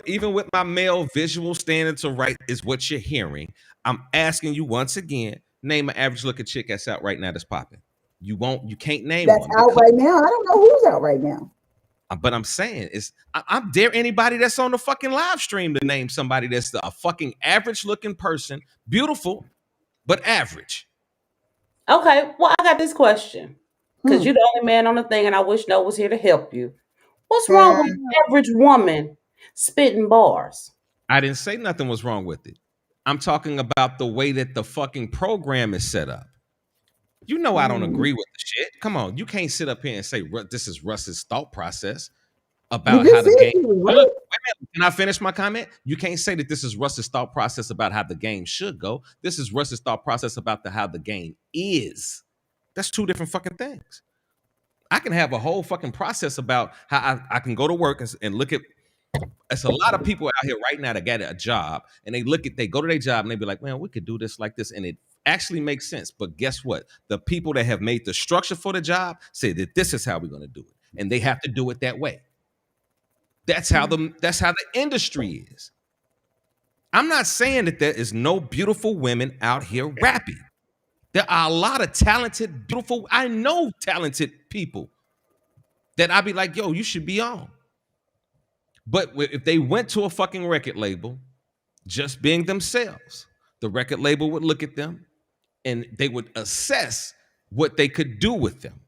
even with my male visual standards of right is what you're hearing. I'm asking you once again, name an average looking chick that's out right now that's popping. You can't name That's one. out right now. I don't know who's out right now. But I'm saying I dare anybody that's on the fucking live stream to name somebody that's a fucking average looking person, beautiful, but average. Okay, well, I got this question. Because you're the only man on the thing, and I wish No was here to help you. What's wrong with an average woman spitting bars? I didn't say nothing was wrong with it. I'm talking about the way that the fucking program is set up. You know I don't agree with the shit. Come on, you can't sit up here and say this is Russ's thought process about how the game. Look, can I finish my comment? You can't say that this is Russ's thought process about how the game should go. This is Russ's thought process about how the game is. That's two different fucking things. I can have a whole fucking process about how I can go to work and look at. It's a lot of people out here right now that got a job and they go to their job and they be like, man, we could do this like this. And it actually makes sense. But guess what? The people that have made the structure for the job say that this is how we're going to do it. And they have to do it that way. That's how the industry is. I'm not saying that there is no beautiful women out here rapping. There are a lot of talented, beautiful, I know talented people that I'd be like, yo, you should be on. But if they went to a fucking record label, just being themselves, the record label would look at them and they would assess what they could do with them,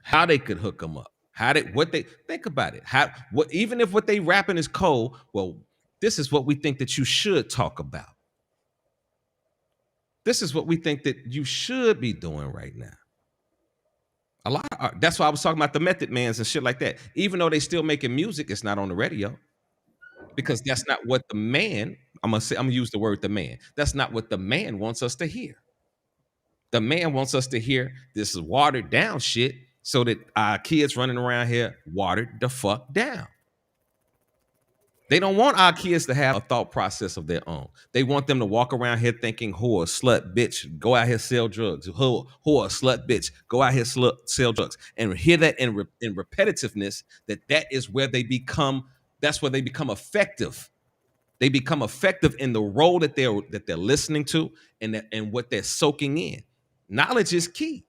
how they could hook them up, think about it. Even if what they rapping is cold, well, this is what we think that you should talk about. This is what we think that you should be doing right now. A lot of art. That's why I was talking about the Method Mans and shit like that. Even though they still making music, it's not on the radio because that's not what the man. I'm gonna use the word the man. That's not what the man wants us to hear. The man wants us to hear this is watered down shit so that our kids running around here watered the fuck down. They don't want our kids to have a thought process of their own. They want them to walk around here thinking, whore, slut, bitch, go out here, sell drugs. Whore, slut, bitch, go out here, sell drugs. And hear that in repetitiveness, that is where that's where they become effective. They become effective in the role that they're listening to and what they're soaking in. Knowledge is key.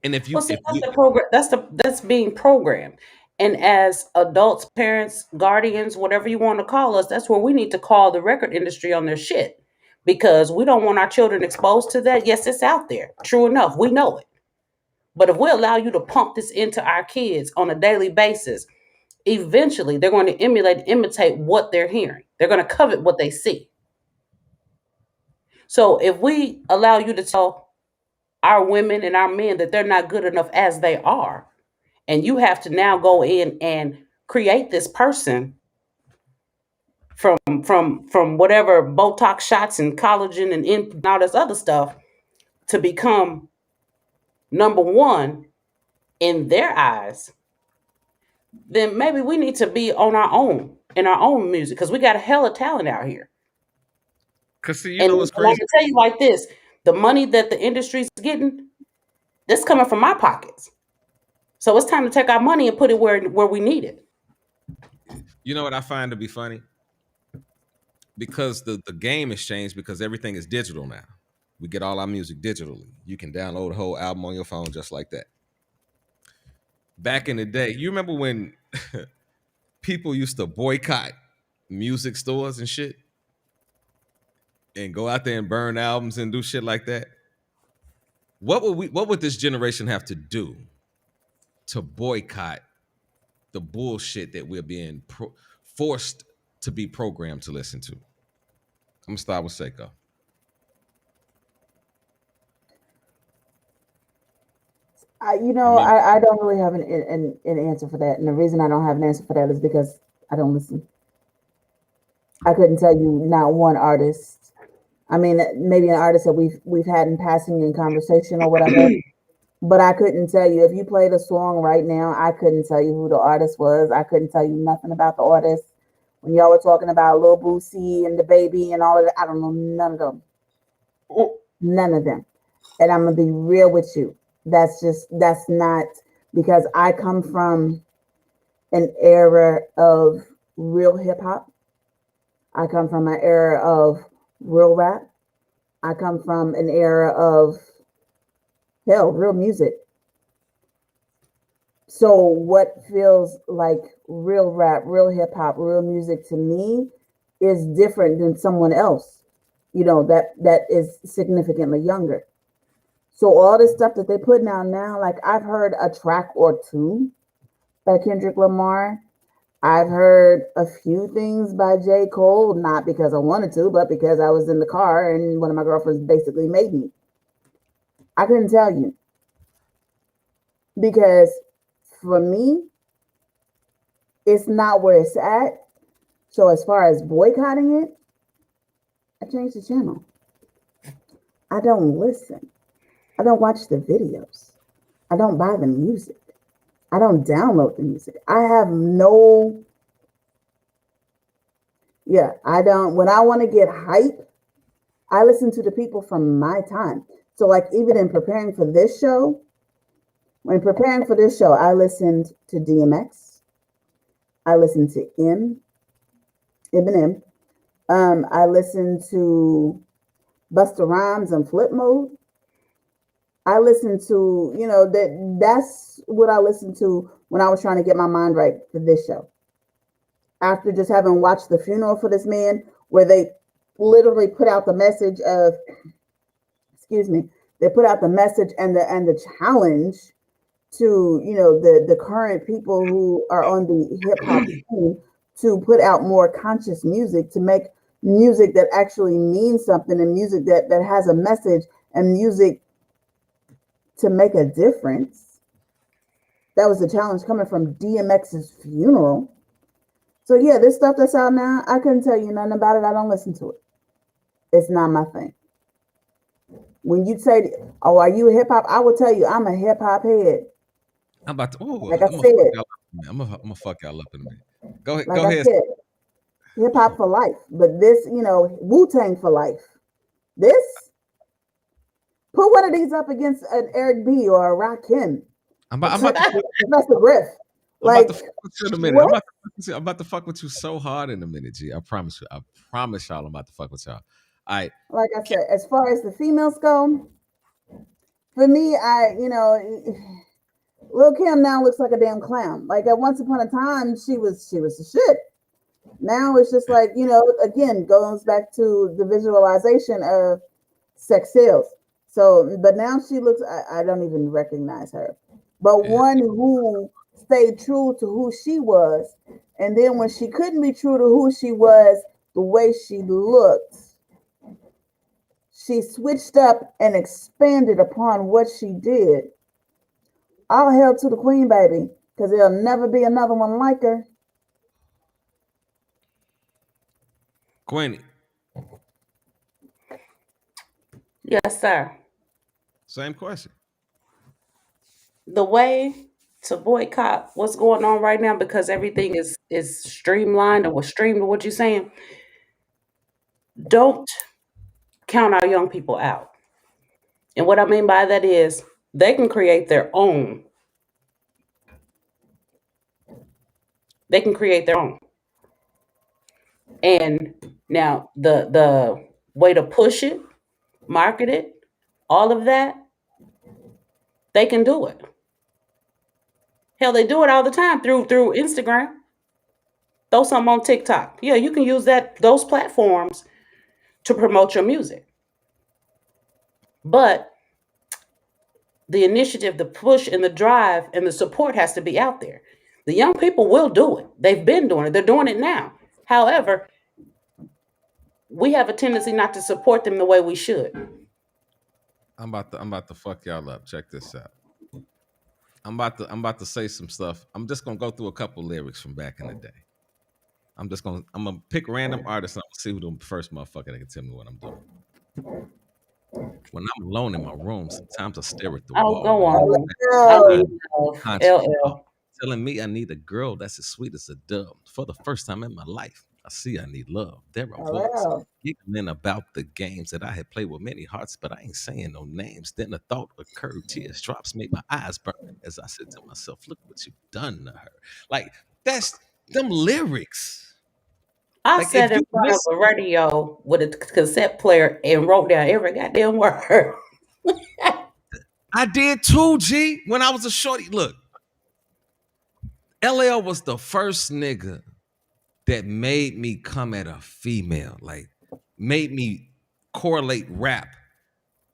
And if you, that's the program. That's being programmed. And as adults, parents, guardians, whatever you want to call us, that's where we need to call the record industry on their shit because we don't want our children exposed to that. Yes, it's out there. True enough, we know it. But if we allow you to pump this into our kids on a daily basis, eventually they're going to imitate what they're hearing. They're going to covet what they see. So if we allow you to tell our women and our men that they're not good enough as they are, and you have to now go in and create this person from whatever Botox shots and collagen and all this other stuff to become number one in their eyes, then maybe we need to be on our own in our own music because we got a hell of talent out here. Because you know what's crazy? I can tell you like this: the money that the industry's getting, that's coming from my pockets. So it's time to take our money and put it where we need it. You know what I find to be funny? Because the game has changed because everything is digital now. We get all our music digitally. You can download a whole album on your phone just like that. back in the day, you remember when people used to boycott music stores and shit and go out there and burn albums and do shit like that? What would this generation have to do to boycott the bullshit that we're being forced to be programmed to listen to? I'm gonna start with Seiko. I mean, I don't really have an answer for that. And the reason I don't have an answer for that is because I don't listen. I couldn't tell you not one artist. I mean, maybe an artist that we've had in passing in conversation or whatever. But I couldn't tell you if you played a song right now. I couldn't tell you who the artist was. I couldn't tell you nothing about the artist. When y'all were talking about Lil Boosie and the baby and all of that, I don't know none of them. None of them. And I'm gonna be real with you. That's not because I come from an era of real hip hop. I come from an era of real rap. I come from an era of hell, real music. So what feels like real rap, real hip hop, real music to me is different than someone else, that is significantly younger. So all this stuff that they put out now, like I've heard a track or two by Kendrick Lamar. I've heard a few things by J. Cole, not because I wanted to, but because I was in the car and one of my girlfriends basically made me. I couldn't tell you because for me, it's not where it's at. So as far as boycotting it, I changed the channel. I don't listen. I don't watch the videos. I don't buy the music. I don't download the music. I have no, yeah, I don't. When I want to get hype, I listen to the people from my time. So, like, even in preparing for this show, I listened to DMX. I listened to Eminem. I listened to Busta Rhymes and Flip Mode. I listened to, that's what I listened to when I was trying to get my mind right for this show. After just having watched the funeral for this man, where they literally put out the message of, excuse me, they put out the message and the challenge to, the current people who are on the hip hop scene to put out more conscious music, to make music that actually means something, and music that has a message, and music to make a difference. That was the challenge coming from DMX's funeral. So yeah, this stuff that's out now, I couldn't tell you nothing about it. I don't listen to it. It's not my thing. When you say, "Oh, are you a hip hop?" I will tell you, I'm a hip hop head. I'm about to. Oh, Like I said, I'm gonna fuck y'all up in a minute. Go ahead. like Go I ahead. said, hip hop for life. But this, Wu-Tang for life. This, put one of these up against an Eric B or a Rakim, I'm about to. Professor Griff. I'm about Like, to fuck with you in a minute. what? I'm about to fuck with you so hard in a minute, G. I promise you. I promise y'all I'm about to fuck with y'all. I Like I said, as far as the females go, for me, Lil Kim now looks like a damn clown. Like at once upon a time, she was the shit. Now it's just like, again, goes back to the visualization of sex sales. So, but now she looks, I don't even recognize her. But yeah. one who stayed true to who she was. And then when she couldn't be true to who she was, the way she looked, she switched up and expanded upon what she did. All hail to the queen, baby, because there'll never be another one like her. Queenie, Yes, sir. same question. The way to boycott what's going on right now, because everything is streamlined or was streamed, what you saying, don't count our young people out. And what I mean by that is they can create their own. They can create their own. And now the way to push it, market it, all of that, they can do it. Hell, they do it all the time through Instagram. Throw something on TikTok. Yeah, you can use those platforms to promote your music. But the initiative, the push, and the drive and the support has to be out there. The young people will do it. They've been doing it. They're doing it now. However, we have a tendency not to support them the way we should. I'm about to fuck y'all up. Check this out. I'm about to say some stuff. I'm just gonna go through a couple lyrics from back in the day. I'm gonna pick random artists and I'm gonna see who the first motherfucker that can tell me what I'm doing. When I'm alone in my room, sometimes I stare at the Oh, wall. go on. I Oh, need love. Conscious LL. telling me I need a girl that's as sweet as a dove. For the first time in my life, I see I need love. There I was, wow. giggling about the games that I had played with many hearts, but I ain't saying no names. Then a thought occurred, tears drops made my eyes burn as I said to myself, "Look what you've done to her." Like that's them lyrics. I Like sat if in you front of listen, a radio with a cassette player and wrote down every goddamn word. I did too, G. When I was a shorty, look, LL was the first nigga that made me come at a female, like made me correlate rap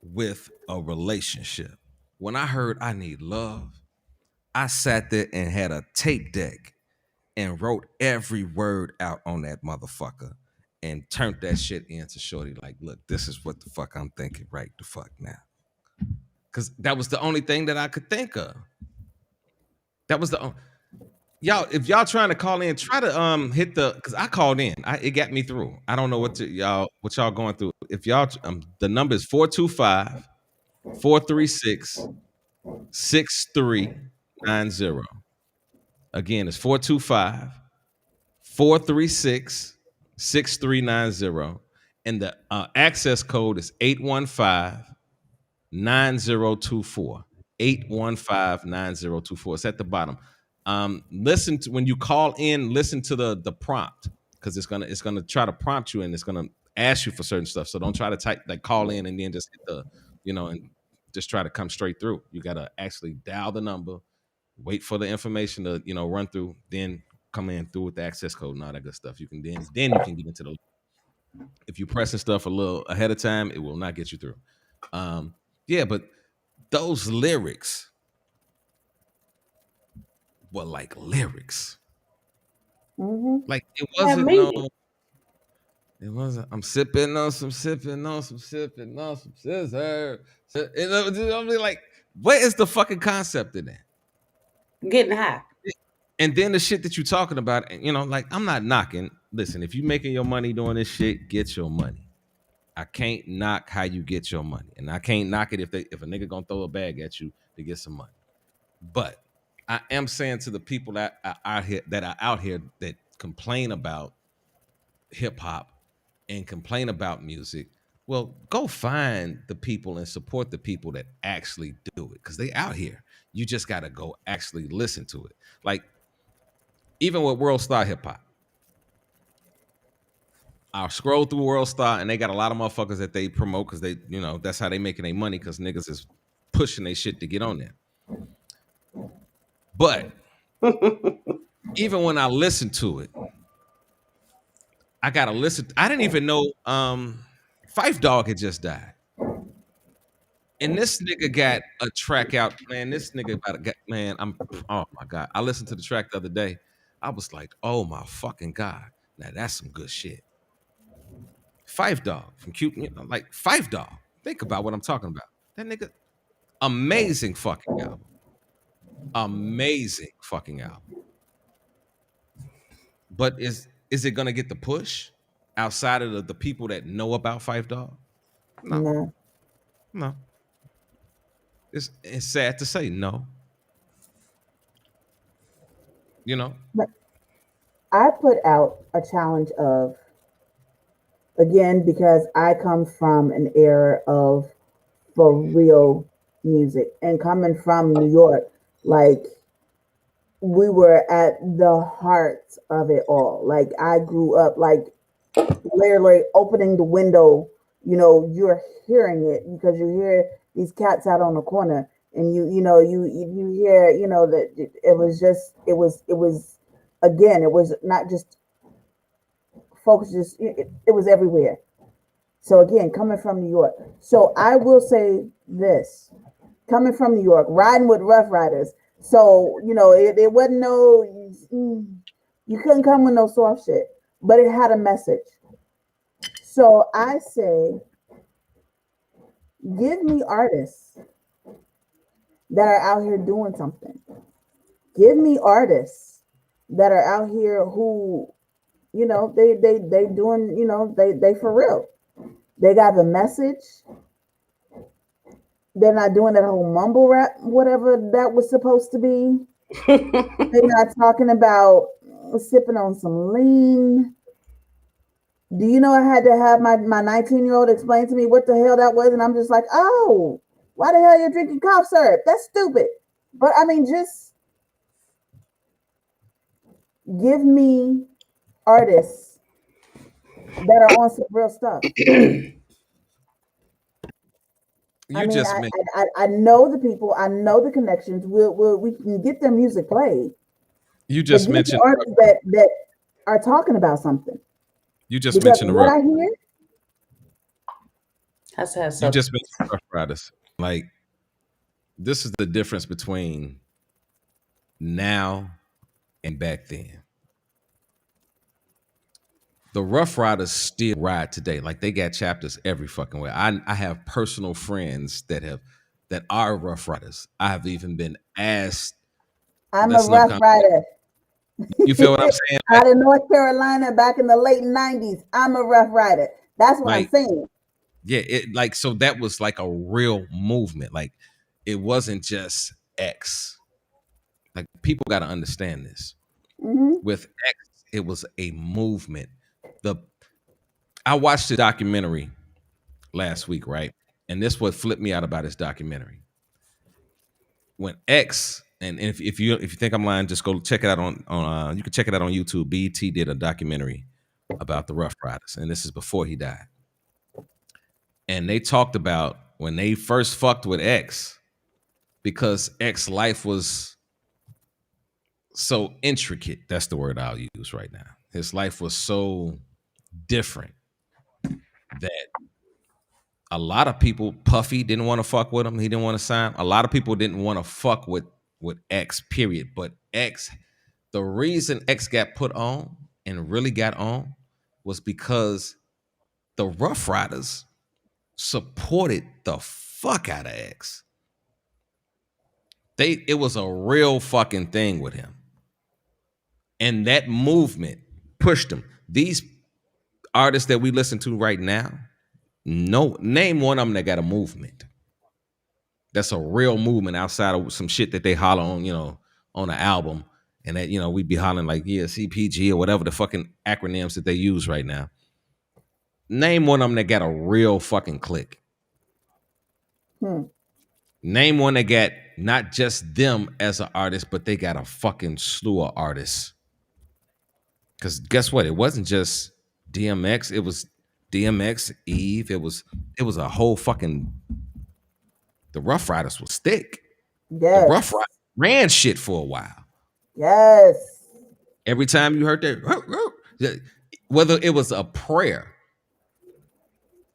with a relationship. When I heard I need love, I sat there and had a tape deck and wrote every word out on that motherfucker and turned that shit into shorty. Like, look, this is what the fuck I'm thinking right the fuck now. Cause that was the only thing that I could think of. That was the y'all. If y'all trying to call in, try to hit the because I called in. It got me through. I don't know what y'all going through. If y'all the number is 425 436 6390. Again, it's 425 436 6390. And the access code is 815-9024. 815-9024. It's at the bottom. Listen to when you call in, listen to the prompt because it's gonna try to prompt you and it's gonna ask you for certain stuff. So don't try to type like call in and then just hit the, and just try to come straight through. You gotta actually dial the number, wait for the information to, run through, then come in through with the access code and all that good stuff. You can then you can get into the if you pressing stuff a little ahead of time, it will not get you through. Yeah, but those lyrics were like lyrics. Mm-hmm. Like it Yeah, wasn't maybe. it wasn't. I'm sipping on some scissor. I'm like, what is the fucking concept in that? Getting high. And then the shit that you're talking about, like I'm not knocking. Listen, if you making your money doing this shit, get your money. I can't knock how you get your money, and I can't knock it if a nigga gonna throw a bag at you to get some money. But I am saying to the people that are out here that complain about hip hop and complain about music, well, go find the people and support the people that actually do it because they out here. You just gotta go actually listen to it. Like even with World Star Hip Hop. I'll scroll through World Star and they got a lot of motherfuckers that they promote because they, that's how they making their money because niggas is pushing their shit to get on there. But even when I listen to it, I gotta listen. I didn't even know Phife Dawg had just died. And this nigga got a track out, man. This nigga about to get, man, oh my God. I listened to the track the other day. I was like, oh my fucking God. Now that's some good shit. Phife Dawg from Cute, like Phife Dawg. Think about what I'm talking about. That nigga, amazing fucking album. Amazing fucking album. But is it gonna get the push outside of the people that know about Phife Dawg? No. No. It's sad to say no. But I put out a challenge of, again, because I come from an era of for real music and coming from New York, like we were at the heart of it all. Like I grew up like literally opening the window, you're hearing it because you hear these cats out on the corner and you hear that it was again, it was not just focused, just it was everywhere. So again, coming from New York, so I will say this: coming from New York, riding with Rough Riders. So it wasn't no, you couldn't come with no soft shit, but it had a message. So I say, give me artists that are out here doing something. Give me artists that are out here who, they doing, they for real. They got the message. They're not doing that whole mumble rap, whatever that was supposed to be. They're not talking about sipping on some lean. Do you know I had to have my 19-year-old explain to me what the hell that was? And I'm just like, oh, why the hell you're drinking cough syrup? That's stupid. But I mean, just give me artists that are on some real stuff. You just mentioned. I know the people, I know the connections. We can get their music played. You just mentioned artists that are talking about something. You just mentioned the what Rough. I hear. You just mentioned Rough Riders. Like, this is the difference between now and back then. The Rough Riders still ride today. Like, they got chapters every fucking way. I have personal friends that are Rough Riders. I have even been asked. I'm a Rough Rider. You feel what I'm saying? Out of North Carolina back in the late 90s. I'm a Rough Rider. That's what I'm saying. Yeah, so that was like a real movement. Like, it wasn't just X. Like, people got to understand this. Mm-hmm. With X, it was a movement. I watched the documentary last week, right? And this what flipped me out about this documentary. When X, and if you think I'm lying, just go check it out on you can check it out on YouTube. BET did a documentary about the Rough Riders, and this is before he died. And they talked about when they first fucked with X, because X's life was so intricate. That's the word I'll use right now. His life was so different that a lot of people, Puffy didn't want to fuck with him. He didn't want to sign. A lot of people didn't want to fuck with X, period. But X, the reason X got put on and really got on was because the Rough Riders supported the fuck out of X. It was a real fucking thing with him. And that movement pushed him. These artists that we listen to right now, name one of them that got a movement. That's a real movement outside of some shit that they holler on, on an album. And that, we'd be hollering like, yeah, CPG or whatever the fucking acronyms that they use right now. Name one of them that got a real fucking click. Name one that got not just them as an artist, but they got a fucking slew of artists. Because guess what? It wasn't just DMX. It was DMX, Eve. It was a whole fucking. The Rough Riders was thick. Yes. The Rough Riders ran shit for a while. Yes. Every time you heard that, whether it was a prayer,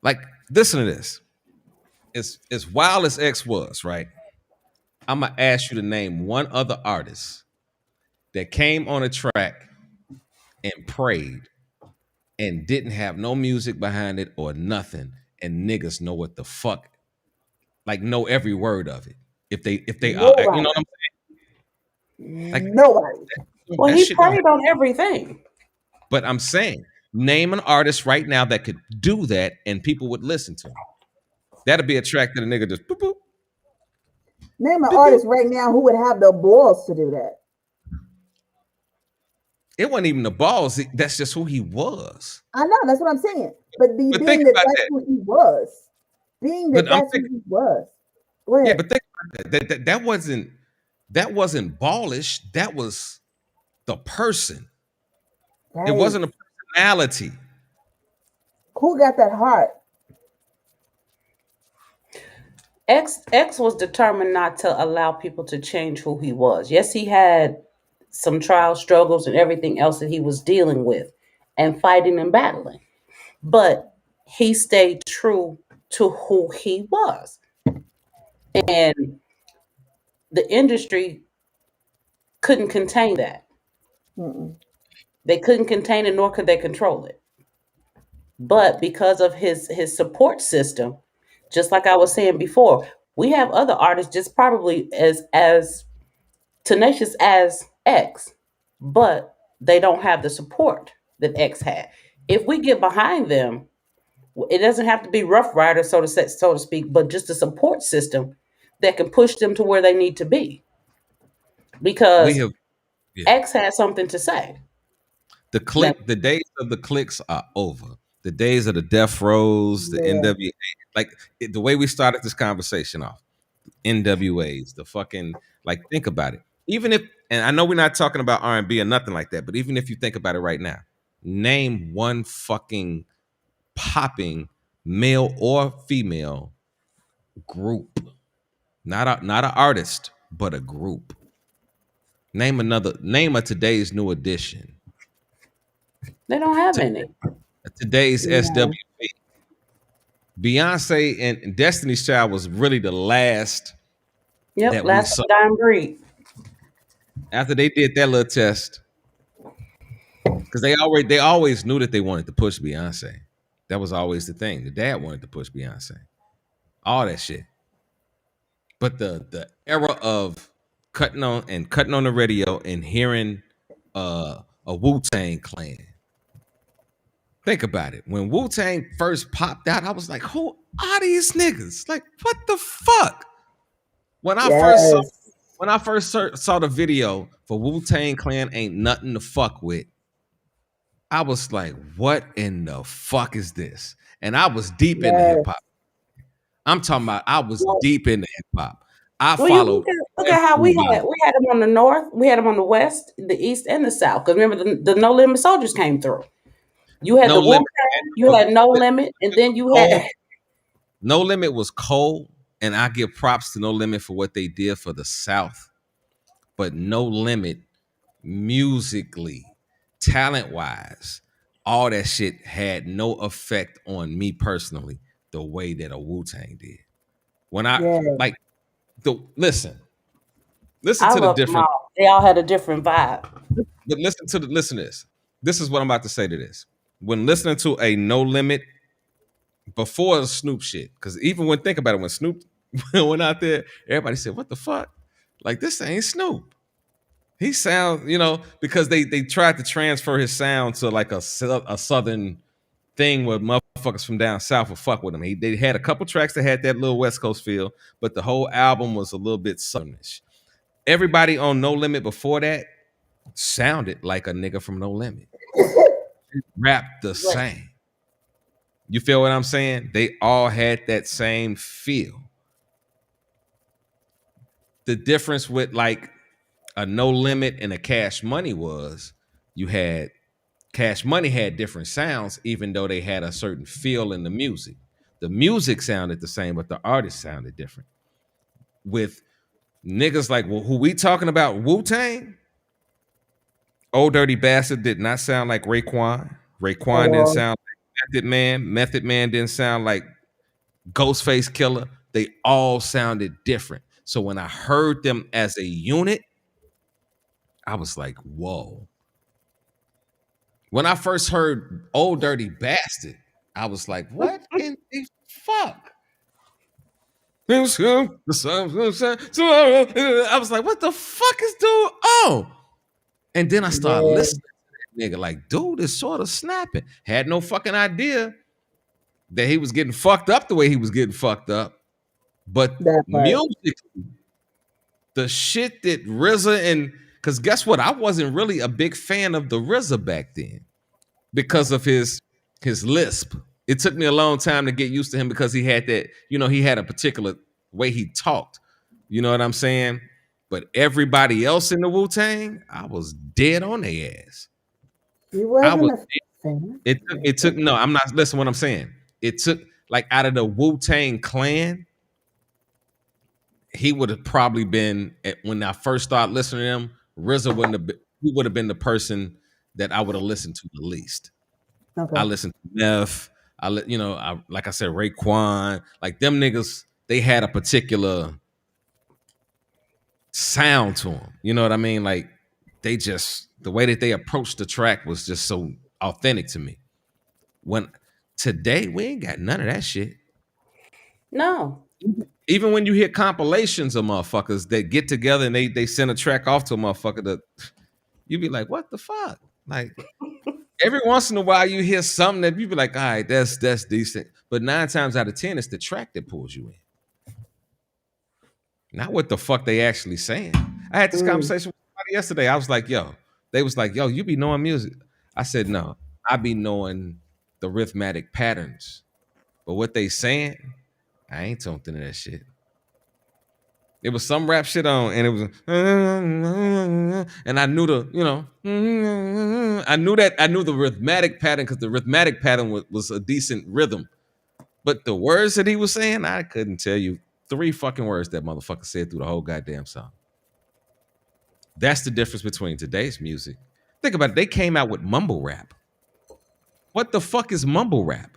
like, listen to this. As wild as X was, right? I'm gonna ask you to name one other artist that came on a track and prayed and didn't have no music behind it or nothing, and niggas know what the fuck, like, know every word of it. If they are, you know what I'm saying? Like, nobody. Well, he prayed on everything. But I'm saying, name an artist right now that could do that and people would listen to him. That'd be a track that a nigga just boop, boop. Name an artist right now who would have the balls to do that. It wasn't even the balls. That's just who he was. I know. That's what I'm saying. But being that that's who he was. Being that that's who he was. Go ahead. Yeah, but think about that. That wasn't ballish. That was the person. Right. It wasn't a personality. Who got that heart? X was determined not to allow people to change who he was. Yes, he had some trial struggles and everything else that he was dealing with and fighting and battling. But he stayed true to who he was. And the industry couldn't contain that. Mm-mm. They couldn't contain it, nor could they control it. But because of his support system, just like I was saying before, we have other artists just probably as tenacious as X, but they don't have the support that X had. If we get behind them, it doesn't have to be Rough Rider, so to speak, but just a support system that can push them to where they need to be. We Because have, yeah. X had something to say. Now, The days of the clicks are over. The days of the Death Rows, the Yeah. NWA, like the way we started this conversation off, NWAs, the fucking, like, think about it. Even if, and I know we're not talking about R&B or nothing like that, but even if you think about it right now, name one fucking popping male or female group, not an artist, but a group. Name a today's new edition. they don't have any. Today's No. SWV. Beyonce and Destiny's Child was really the last Yep, that we last saw. dying breed. After they did that little test, because they always knew that they wanted to push Beyonce. That was always the thing. The dad wanted to push Beyonce. All that shit. But the era of cutting on the radio and hearing a Wu-Tang Clan. Think about it. When Wu-Tang first popped out, I was like, who are these niggas? Like, what the fuck? When I Yes. first saw the video for Wu-Tang Clan Ain't Nothing to Fuck With, I was like, what in the fuck is this? And I was deep into hip Yes. hop. I'm talking about I was Well, deep into hip hop. I well, you followed look at how everybody. we had them on the north, we had them on the west, the east, and the south. Because remember, the No Limit Soldiers came through. You had No the Wu Limit. Tang, you had No Limit, and then you had Cold. No Limit was cold, and I give props to No Limit for what they did for the South. But No Limit, musically, talent wise, all that shit had no effect on me personally the way that a Wu Tang did. When I Yes. like the listen I to the loved them difference, all. They all had a different vibe. but listen to this. This is what I'm about to say to this. When listening to a No Limit before the Snoop shit, because even when think about it, when Snoop went out there, everybody said, "What the fuck? Like this ain't Snoop." He sounds, because they tried to transfer his sound to like a southern thing where motherfuckers from down south would fuck with him. They had a couple tracks that had that little West Coast feel, but the whole album was a little bit southernish. Everybody on No Limit before that sounded like a nigga from No Limit. Rapped the Right. same. You feel what I'm saying? They all had that same feel. The difference with like a No Limit and a Cash Money was you had Cash Money had different sounds, even though they had a certain feel in the music. The music sounded the same, but the artist sounded different. With niggas like who we talking about, Wu-Tang, Old Dirty Bastard did not sound like Raekwon. At Raekwon didn't all. sound like Method Man. Method Man didn't sound like Ghostface Killer. They all sounded different. So when I heard them as a unit, I was like, whoa. When I first heard Old Dirty Bastard, I was like, what in the fuck? I was like, what the fuck is dude? Oh. And then I started Yeah. listening to that nigga, like, dude is sort of snapping. Had no fucking idea that he was getting fucked up the way he was getting fucked up. But That part. music, the shit that RZA and because guess what? I wasn't really a big fan of the RZA back then because of his lisp. It took me a long time to get used to him because he had that, he had a particular way he talked. You know what I'm saying? But everybody else in the Wu-Tang, I was dead on their ass. He I wasn't was a fan. it took no, I'm not listen what I'm saying. It took like out of the Wu-Tang clan, he would have probably been when I first started listening to him. RZA wouldn't have been, he would have been the person that I would have listened to the least. I Okay. listened to Meth. Like I said, Raekwon. Like them niggas, they had a particular sound to them. You know what I mean? Like they just the way that they approached the track was just so authentic to me. When today we ain't got none of that shit. No. Even when you hear compilations of motherfuckers that get together and they send a track off to a motherfucker that you be like, what the fuck? Like every once in a while you hear something that you be like, all right, that's decent. But 9 times out of 10, it's the track that pulls you in. Not what the fuck they actually saying. I had this conversation with somebody yesterday. I was like, yo, they was like, yo, you be knowing music. I said, no, I be knowing the rhythmic patterns. But what they saying, I ain't tuned into that shit. It was some rap shit on, and it was, and I knew I knew the rhythmic pattern because the rhythmic pattern was a decent rhythm. But the words that he was saying, I couldn't tell you 3 fucking words that motherfucker said through the whole goddamn song. That's the difference between today's music. Think about it. They came out with mumble rap. What the fuck is mumble rap?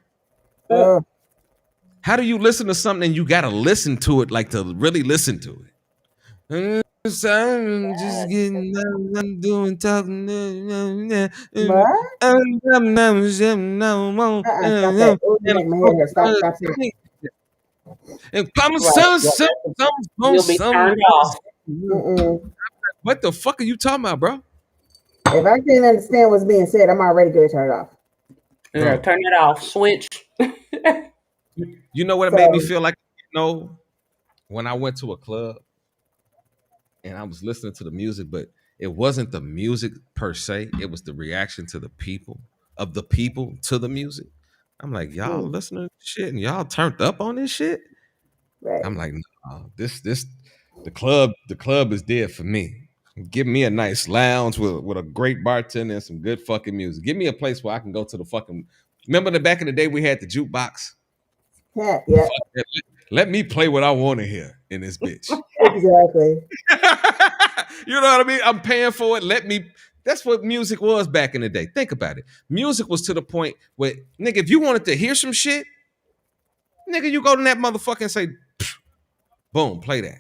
How do you listen to something and you gotta listen to it like to really listen to it? I'm just getting I'm doing talking. What? Stop that. Oh, you make my head hurt. Stop that. And come Right. You'll be turned off. Mm-mm. What the fuck are you talking about, bro? If I can't understand what's being said, I'm already going to turn it off. Yeah, turn it off. Switch. You know what it made me feel like? When I went to a club and I was listening to the music, but it wasn't the music per se. It was the reaction to the people to the music. I'm like, y'all listening to shit and y'all turned up on this shit. Right. I'm like, no, the club is dead for me. Give me a nice lounge with a great bartender and some good fucking music. Give me a place where I can go to the fucking. Remember the back in the day we had the jukebox. Yeah. Let me play what I want to hear in this bitch. Exactly. You know what I mean? I'm paying for it. That's what music was back in the day. Think about it. Music was to the point where, nigga, if you wanted to hear some shit, nigga, you go to that motherfucker and say, boom, play that.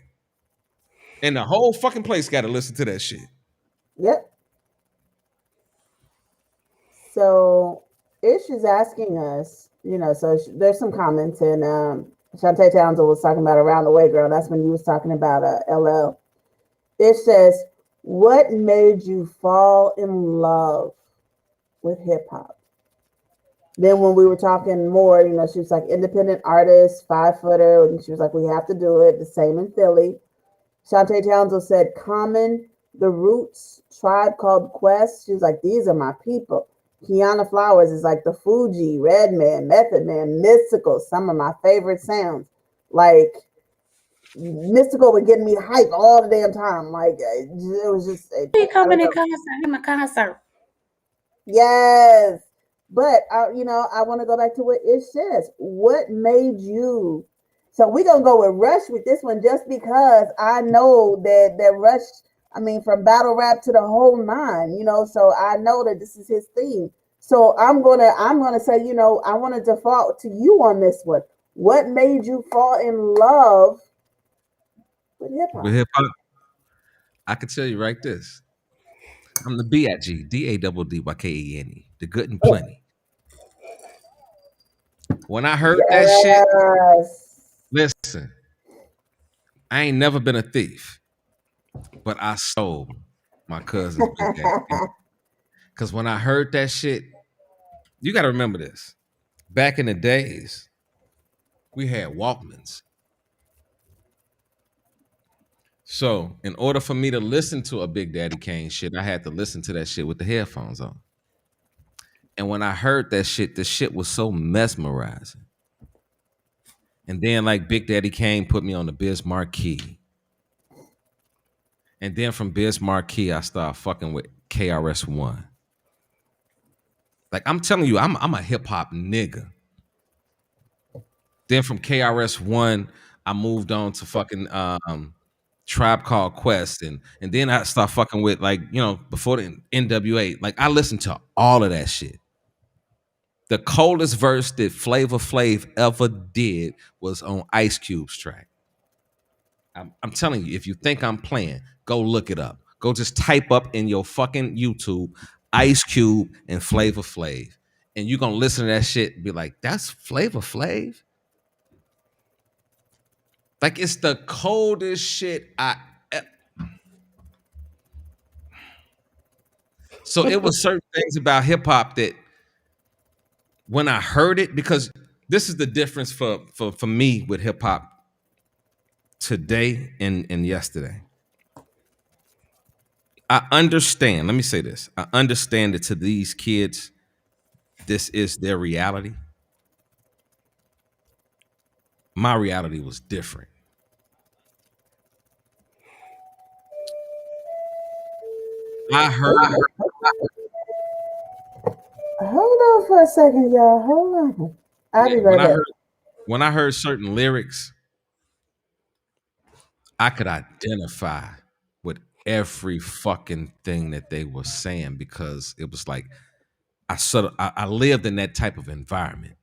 And the whole fucking place got to listen to that shit. Yep. So Ish is asking us, so there's some comments, and Shantae Townsend was talking about Around the Way Girl. That's when you was talking about LL. It says, what made you fall in love with hip hop? Then when we were talking more, she was like independent artist, 5-footer, and she was like, we have to do it. The same in Philly. Shantae Townsend said, Common, The Roots, Tribe Called Quest. She was like, these are my people. Kiana Flowers is like the Fuji, Redman, Method Man, Mystical, some of my favorite sounds. Like, Mystical would get me hype all the damn time. Like, it was just. He coming in concert. Yes. But, I want to go back to what Ish says. What made you. So we're going to go with Rush with this one just because I know that Rush, from battle rap to the whole 9, so I know that this is his theme. So I'm gonna say, I want to default to you on this one. What made you fall in love with hip hop? With hip hop, I could tell you right this. I'm the B.I.G. DADDYKENE, the good and plenty. When I heard that shit, listen, I ain't never been a thief, but I stole my cousin's big ass. Because when I heard that shit, you got to remember this. Back in the days, we had Walkmans. So in order for me to listen to a Big Daddy Kane shit, I had to listen to that shit with the headphones on. And when I heard that shit, the shit was so mesmerizing. And then like Big Daddy Kane put me on the Biz Marquee. And then from Biz Marquee, I started fucking with KRS-One. Like I'm telling you, I'm a hip hop nigga. Then from KRS-One, I moved on to fucking Tribe Called Quest, and then I start fucking with, like, you know, before the NWA. Like, I listened to all of that shit. The coldest verse that Flavor Flav ever did was on Ice Cube's track. I'm telling you, if you think I'm playing, go look it up. Go just type up in your fucking YouTube Ice Cube and Flavor Flav, and you're gonna listen to that shit and be like, that's Flavor Flav? Like, it's the coldest shit so it was certain things about hip hop that when I heard it, because this is the difference for me with hip hop today and yesterday. I understand. Let me say this. I understand that to these kids, this is their reality. My reality was different. I heard. Hold on for a second, y'all. Hold on. I'll be right back. When I heard certain lyrics, I could identify with every fucking thing that they were saying, because it was like I lived in that type of environment.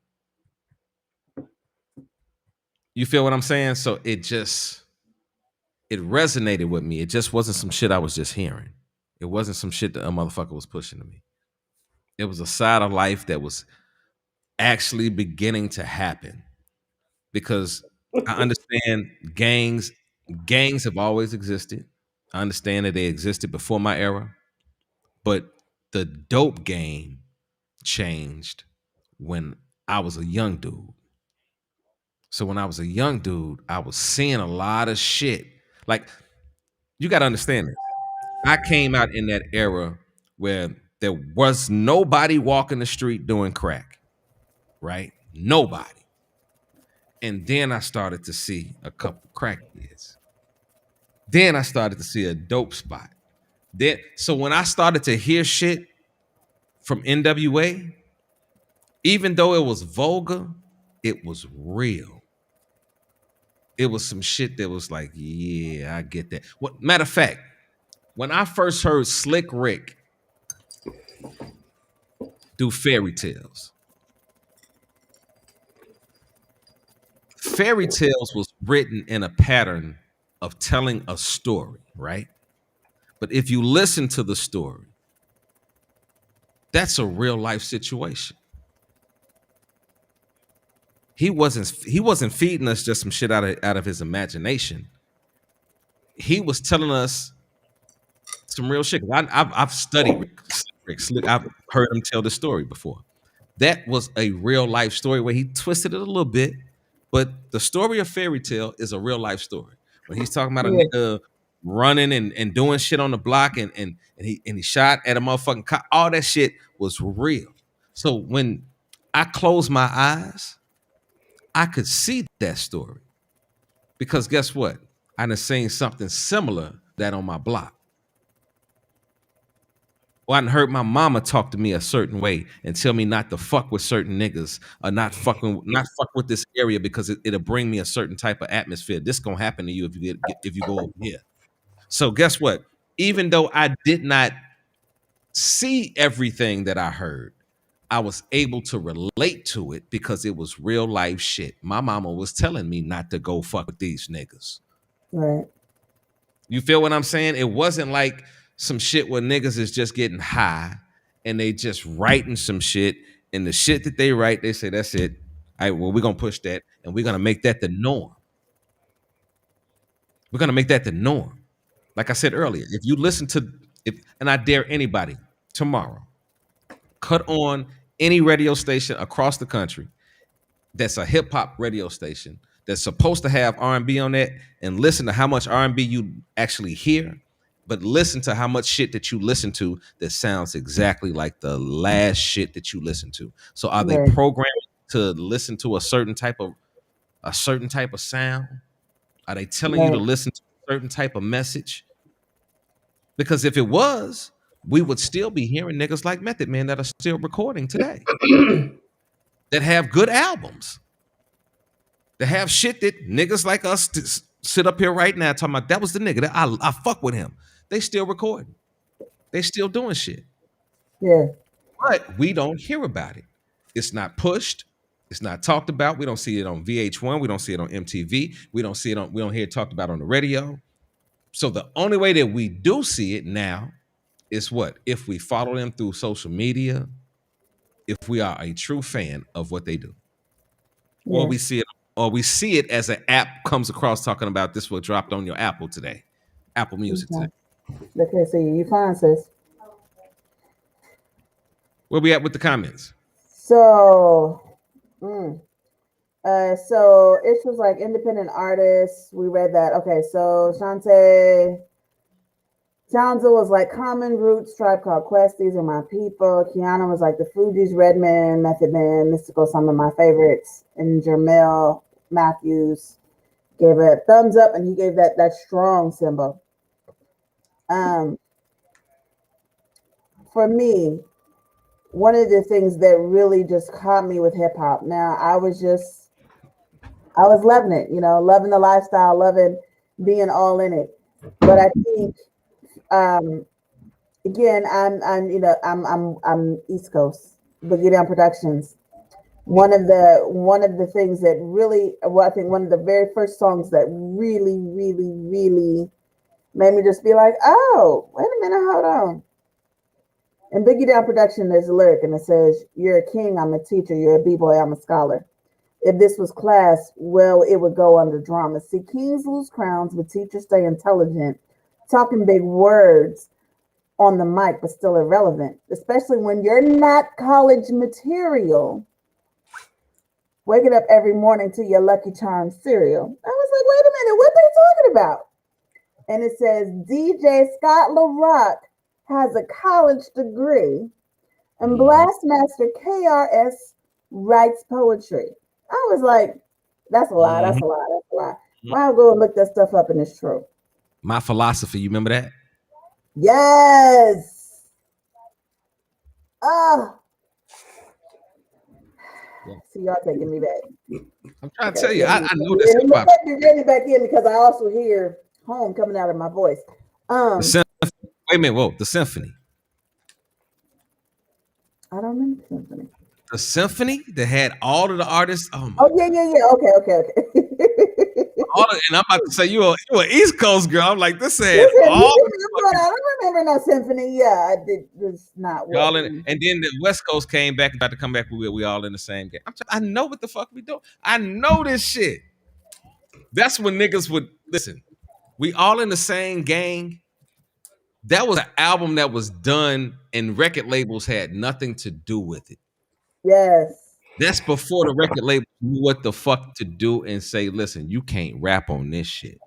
You feel what I'm saying? So it resonated with me. It just wasn't some shit I was just hearing. It wasn't some shit that a motherfucker was pushing to me. It was a side of life that was actually beginning to happen, because I understand gangs have always existed. I understand that they existed before my era, but the dope game changed when I was a young dude. So when I was a young dude, I was seeing a lot of shit. Like, you got to understand this. I came out in that era where there was nobody walking the street doing crack, right? Nobody. And then I started to see a couple crackheads. Then I started to see a dope spot. So when I started to hear shit from NWA, even though it was vulgar, it was real. It was some shit that was like, yeah, I get that. Matter of fact, when I first heard Slick Rick do Fairy Tales, Fairy Tales was written in a pattern of telling a story, right? But if you listen to the story, that's a real life situation. He wasn't feeding us just some shit out of his imagination. He was telling us some real shit. I've studied Rick Slick. I've heard him tell the story before. That was a real life story where he twisted it a little bit, but the story of Fairy Tale is a real life story. When he's talking about a nigga running and doing shit on the block and he shot at a motherfucking cop, all that shit was real. So when I closed my eyes, I could see that story, because guess what? I done seen something similar that on my block. Well, I done heard my mama talk to me a certain way and tell me not to fuck with certain niggas, or not fuck with this area, because it'll bring me a certain type of atmosphere. This gonna happen to you if you go over here. So guess what? Even though I did not see everything that I heard, I was able to relate to it because it was real life shit. My mama was telling me not to go fuck with these niggas. Right. You feel what I'm saying? It wasn't like some shit where niggas is just getting high and they just writing some shit, and the shit that they write, they say, that's it. All right, well, we're going to push that, and we're going to make that the norm. We're going to make that the norm. Like I said earlier, if you listen to, and I dare anybody tomorrow, cut on any radio station across the country that's a hip hop radio station that's supposed to have R&B on that, and listen to how much R&B you actually hear, but listen to how much shit that you listen to that sounds exactly like the last shit that you listen to. So are they programmed to listen to a certain type of sound? Are they telling you to listen to a certain type of message? Because if it was, we would still be hearing niggas like Method Man that are still recording today, that have good albums. To have shit that niggas like us to sit up here right now talking about that was the nigga that I fuck with him. They still recording. They still doing shit. Yeah. But we don't hear about it. It's not pushed. It's not talked about. We don't see it on VH1. We don't see it on MTV. We don't hear it talked about on the radio. So the only way that we do see it now is what? If we follow them through social media, if we are a true fan of what they do. Yeah. Or we see it as an app comes across talking about this what dropped on your Apple today. Apple Music today. Okay, so you fine, sis. Where we at with the comments? So, so it was like independent artists. We read that. Okay, so Shantae Townsend was like Common Roots, Tribe Called Quest. These are my people. Kiana was like the Fugees, Redman, Method Man, Mystical, some of my favorites. And Jermel Matthews gave a thumbs up, and he gave that strong symbol. For me, one of the things that really just caught me with hip hop. Now I was loving it, loving the lifestyle, loving being all in it. But I think, again, I'm East Coast, Boogie Down Productions. One of the things that really, well, I think one of the very first songs that really, really, really made me just be like, oh, wait a minute, hold on. In Biggie Down Production, there's a lyric, and it says, "You're a king, I'm a teacher. You're a b-boy, I'm a scholar. If this was class, well, it would go under drama. See, kings lose crowns, but teachers stay intelligent. Talking big words on the mic, but still irrelevant, especially when you're not college material. Waking up every morning to your Lucky Charms cereal." I was like, wait a minute, what they talking about? And it says, DJ Scott LaRock has a college degree, and Blastmaster KRS writes poetry. I was like, that's a lie, that's a lie, that's a lie. I'll go and look that stuff up, and it's true. My Philosophy, you remember that? Yes. See, y'all taking me back. I'm trying to tell you, I know this. And let me rein it back in, because I also hear home coming out of my voice. Wait a minute, whoa, the symphony. I don't remember the symphony. The symphony that had all of the artists. Yeah. Okay. And I'm about to say you an East Coast girl. I'm like, this had all. I don't remember no symphony. Yeah, I did. It's not. Y'all in, and then the West Coast came back, about to come back. We all in the same game. I know what the fuck we do. I know this shit. That's when niggas would listen. We all in the same gang. That was an album that was done, and record labels had nothing to do with it. Yes. That's before the record label knew what the fuck to do and say, listen, you can't rap on this shit.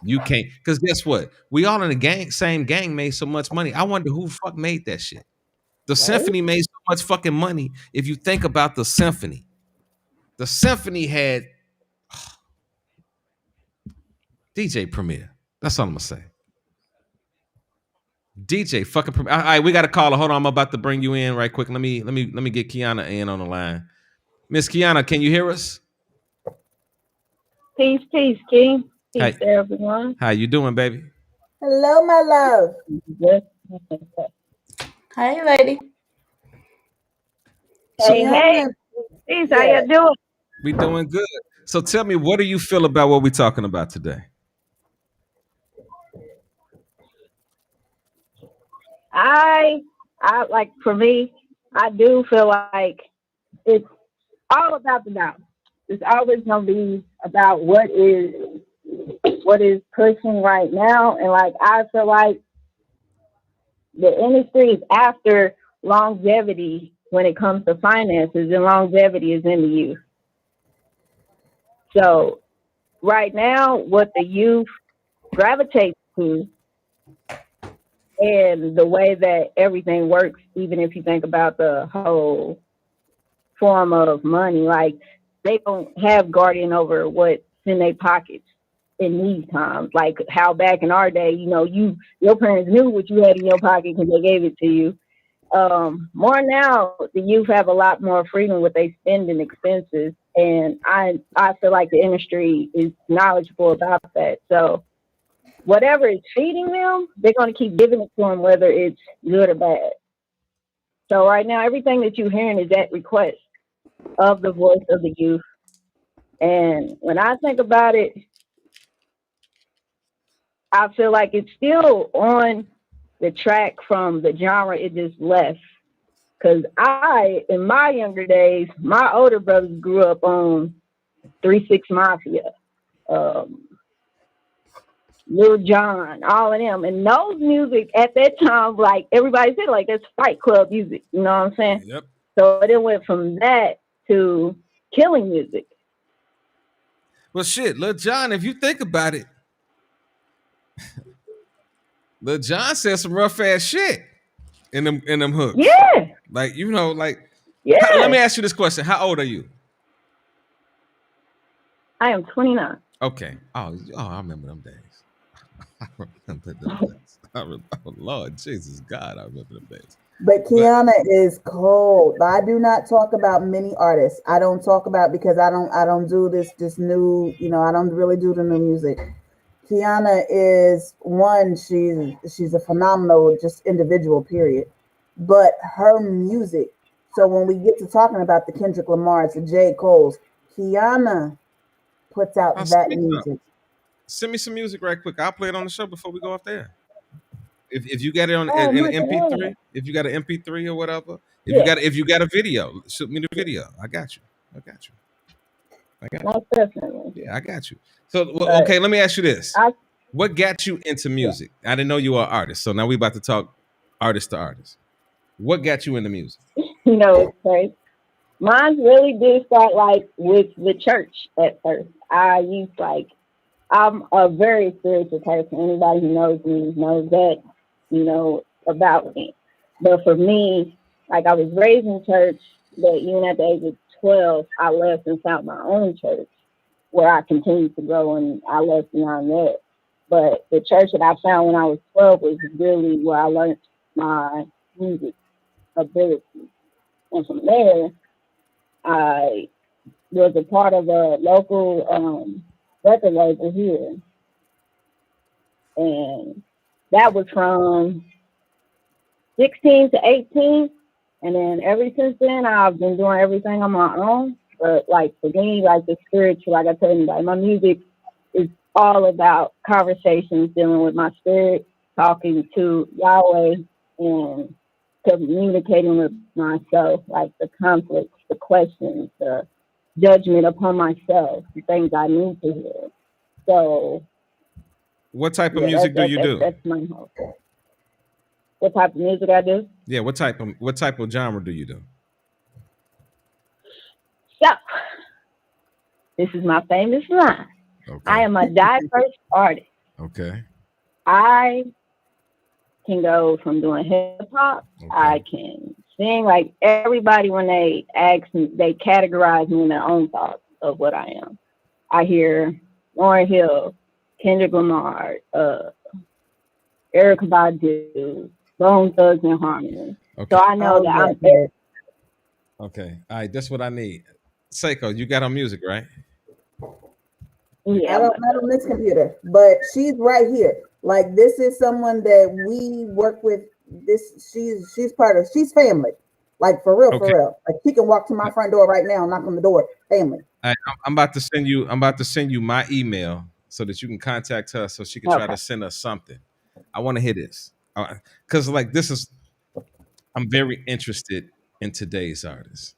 You can't, because guess what? We all in the same gang made so much money. I wonder who fuck made that shit. The symphony made so much fucking money. If you think about the symphony had DJ Premier. That's all I'm gonna say. DJ fucking Premier. All right, we got a caller. Hold on, I'm about to bring you in right quick. Let me get Kiana in on the line. Miss Kiana, can you hear us? Peace, King. Peace, everyone. How you doing, baby? Hello, my love. Hey, lady. Hey. Peace, how you doing? We doing good. So tell me, what do you feel about what we're talking about today? I like, for me, I do feel like it's all about the now. It's always gonna be about what is pushing right now, and like I feel like the industry is after longevity when it comes to finances, and longevity is in the youth. So right now, what the youth gravitates to, and the way that everything works, even if you think about the whole form of money, like they don't have guardian over what's in their pockets in these times. Like how back in our day, your parents knew what you had in your pocket because they gave it to you. More now, the youth have a lot more freedom with they spending expenses, and I feel like the industry is knowledgeable about that. So whatever is feeding them, they're going to keep giving it to them, whether it's good or bad. So right now, everything that you're hearing is at request of the voice of the youth. And when I think about it, I feel like it's still on the track from the genre it just left. Because in my younger days, my older brothers grew up on 3 6 Mafia, um, Lil Jon, all of them. And those music at that time, like everybody said, like that's Fight Club music. You know what I'm saying? Yep. So it went from that to killing music. Well, shit, Lil Jon, if you think about it, Lil Jon said some rough ass shit in them hooks. Yeah, Like, you know, like let yeah. me ask you this question. How old are you? I am 29. Okay. Oh, I remember them days. I remember them days. Oh, Lord Jesus God, I remember them days. But But Kiana is cold. I do not talk about many artists. I don't talk about because I don't do this new, I don't really do the new music. Kiana is one, she's a phenomenal just individual, period. But her music, so when we get to talking about the Kendrick Lamar's, the J. Cole's, Kiana puts out send that me some. music. Send me some music right quick. I'll play it on the show before we go off there. If you got it on Oh in my God. MP3, if you got an MP3 or whatever, Yeah, if you got a video, shoot me the video. I got you. I got you. I got you. most definitely. Yeah, I got you. So But okay, let me ask you this. I, What got you into yeah, music? I didn't know you were an artist. So now we about to talk artist to artist. What got you into music? it's crazy. Mine really did start like with the church at first. I'm a very spiritual person. Anybody who knows me knows that, about me. But for me, like I was raised in church, but even at the age of 12, I left and found my own church where I continued to grow and I left beyond that. But the church that I found when I was 12 was really where I learned my music ability. And from there, I was a part of a local record label here. And that was from 16 to 18. And then ever since then, I've been doing everything on my own. But like for me, like the spiritual, like I tell anybody, my music is all about conversations, dealing with my spirit, talking to Yahweh, and communicating with myself, like the conflicts, the questions, the judgment upon myself, the things I need to hear. So What type of yeah, music do you do? that's my hope. What type of music I do? Yeah, what type of genre do you do? So this is my famous line. Okay. I am a diverse artist. Okay. I can go from doing hip hop. Okay. I can sing. Like everybody, when they ask me, they categorize me in their own thoughts of what I am. I hear Lauryn Hill, Kendrick Lamar, Erykah Badu, Bone Thugs and Harmony. Okay. So I know Oh, that yeah, I'm yeah. Okay. All right, that's what I need. Seiko, you got on music, right? yeah. Not on this computer, but she's right here. Like this is someone that we work with. She's part of. She's family. Like for real, Okay. for real. Like she can walk to my front door right now, knock on the door. Family. All right, I'm about to send you. I'm about to send you my email so that you can contact her, so she can try Okay. to send us something. I want to hear this because, like, this is. I'm very interested in today's artists,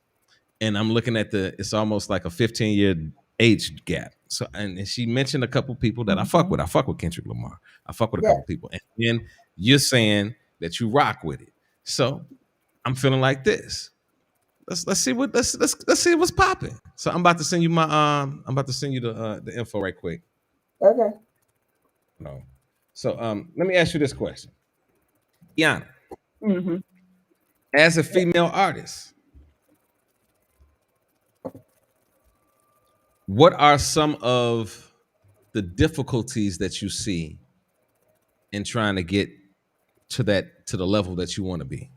and I'm looking at it's almost like a 15-year age gap. So, and she mentioned a couple people that I fuck with. I fuck with Kendrick Lamar. I fuck with a Yeah. couple people, and then you're saying that you rock with it. So I'm feeling like this. Let's see what's popping. So I'm about to send you I'm about to send you the info right quick. Okay. No. So let me ask you this question. Yana, Mm-hmm. as a female artist, what are some of the difficulties that you see in trying to get to the level that you want to be?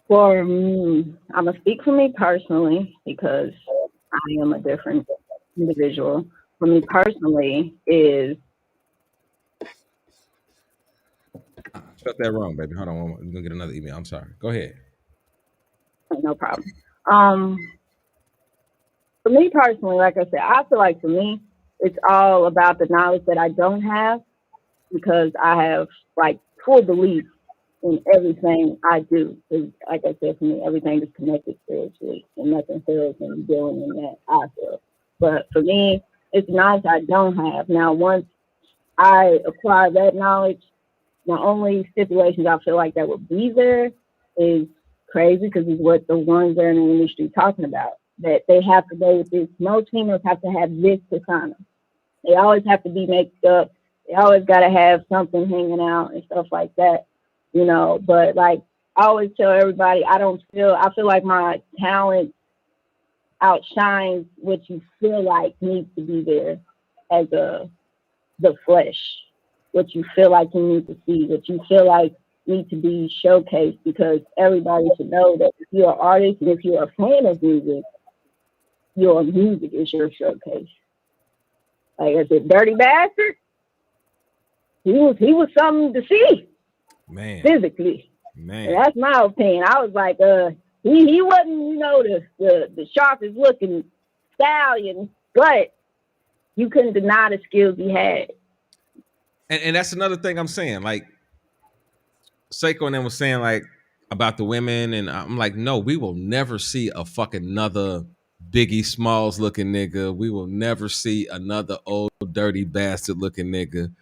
For me, I'm gonna speak for me personally because I am a different individual. For me personally, is Spelled that wrong, baby. Hold on. We're gonna get another email. I'm sorry. Go ahead. no problem. Um, for me personally, like I said, I feel like for me, it's all about the knowledge that I don't have because I have like full belief in everything I do. 'Cause like I said, for me, everything is connected spiritually, and nothing fails in dealing in that. I feel, but for me, it's knowledge I don't have. Now, once I acquire that knowledge, the only stipulations I feel like that would be there is crazy because it's what the ones that are in the industry talking about. That they have to go with this. Most females have to have this persona. They always have to be made up. They always got to have something hanging out and stuff like that, you know. But like I always tell everybody, I feel like my talent outshines what you feel like needs to be there as the flesh, what you feel like you need to see, what you feel like need to be showcased because everybody should know that if you're an artist and if you're a fan of music, your music is your showcase. Like I said, Dirty Bastard, he was something to see Man. physically. Man. And that's my opinion. I was like, he wasn't, you know, the sharpest looking stallion, but you couldn't deny the skills he had. And that's another thing I'm saying. Like Seiko and them was saying like about the women, and I'm like, no, we will never see a fucking another Biggie Smalls looking nigga. We will never see another old dirty bastard looking nigga.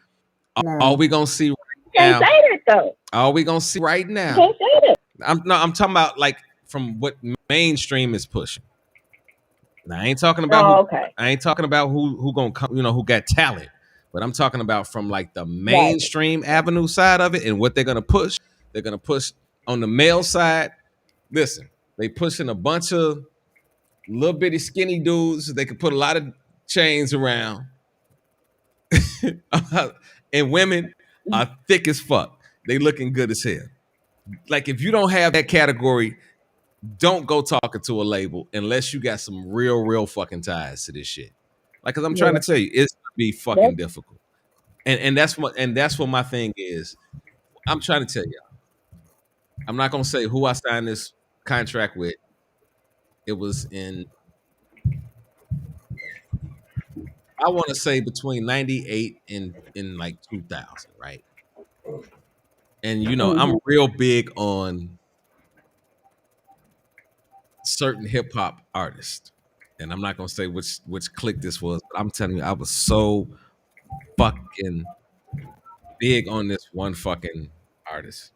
All we gonna see right now. Can't say that though. All we gonna see right now. Can't say that. I'm talking about like from what mainstream is pushing. Now I ain't talking about who gonna come, you know, who got talent. But I'm talking about from like the mainstream avenue side of it and what they're gonna push. They're gonna push on the male side. Listen, they pushing a bunch of little bitty skinny dudes. They could put a lot of chains around. And women are thick as fuck. They looking good as hell. Like if you don't have that category, don't go talking to a label unless you got some real fucking ties to this shit. Like, cause I'm trying to tell you, it's gonna be fucking difficult. And that's what my thing is. I'm trying to tell you. I'm not gonna say who I signed this contract with. It was in, I want to say between 98 and in like 2000, right? And you know, I'm real big on certain hip hop artists. And I'm not gonna say which clique this was, but I'm telling you, I was so fucking big on this one fucking artist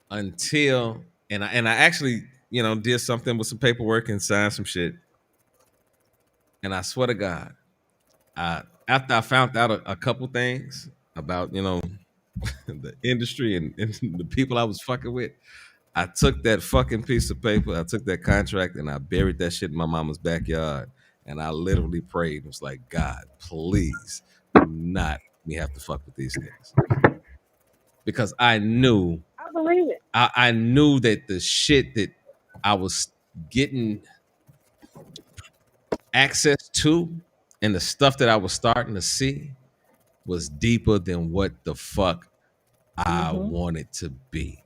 until and I actually, you know, did something with some paperwork and signed some shit. And I swear to God, after I found out a couple things about, you know, the industry and the people I was fucking with, I took that fucking piece of paper, I took that contract, and I buried that shit in my mama's backyard. And I literally prayed and was like, God, please do not let me have to fuck with these niggas. Because I knew, I believe it. I knew that the shit that I was getting access to and the stuff that I was starting to see was deeper than what the fuck I wanted to be.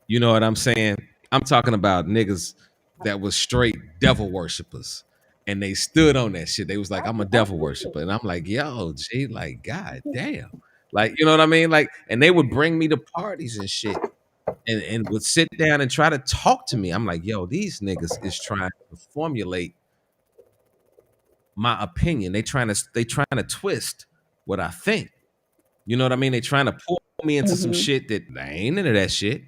You know what I'm saying? I'm talking about niggas that was straight devil worshippers. And they stood on that shit. They was like, I'm a devil worshiper. And I'm like, yo, G, like, God damn. Like, you know what I mean? Like, and they would bring me to parties and shit and would sit down and try to talk to me. I'm like, yo, these niggas is trying to formulate my opinion. They trying to twist what I think. You know what I mean? They trying to pull me into some shit that I ain't into that shit.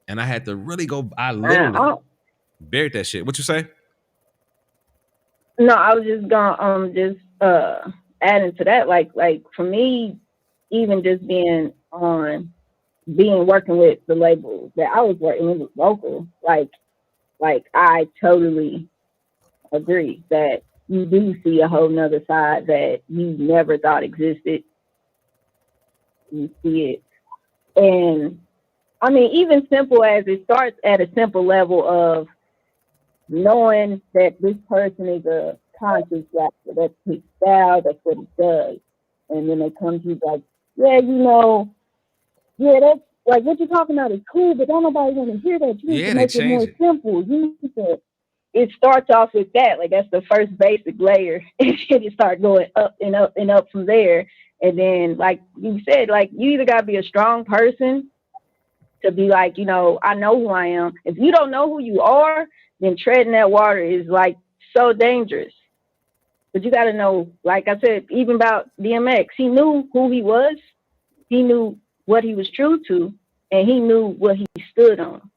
And I had to really go. I literally buried that shit. What you say? No, I was just gonna adding to that, like for me, even just being working with the label that I was working with local, like I totally agree that you do see a whole nother side that you never thought existed. You see it. And I mean, even simple as it starts at a simple level of knowing that this person is a conscious rapper. That's his style. That's what he does. And then they come to you like, yeah, yeah, that's like what you're talking about is cool, but don't nobody want to hear that. You need to Yeah, they make it change more it. simple. You need to. It starts off with that, like that's the first basic layer, and then it starts going up and up and up from there. And then, like you said, like you either gotta be a strong person to be like, I know who I am. If you don't know who you are, then treading that water is like so dangerous. But you got to know, like I said, even about DMX, he knew who he was, he knew what he was true to, and he knew what he stood on.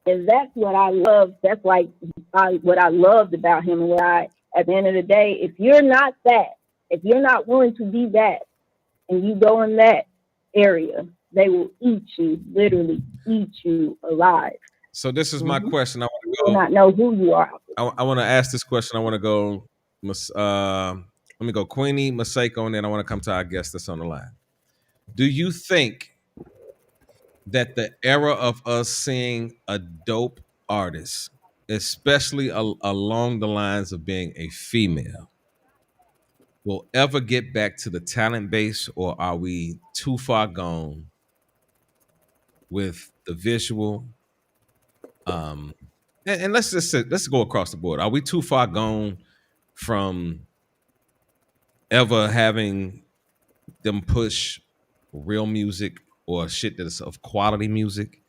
And that's what I love. That's like what I loved about him. And at the end of the day, if you're not that, if you're not willing to be that, and you go in that area, they will eat you, literally eat you alive. So this is my question. I You want will to not know who you are. go. I want to ask this question. I want to go. Let me go Queenie, Masako, and then I want to come to our guest that's on the line. Do you think that the era of us seeing a dope artist, especially along the lines of being a female, will ever get back to the talent base, or are we too far gone with the visual? And let's just say, let's go across the board. Are we too far gone from ever having them push real music or shit that is of quality music?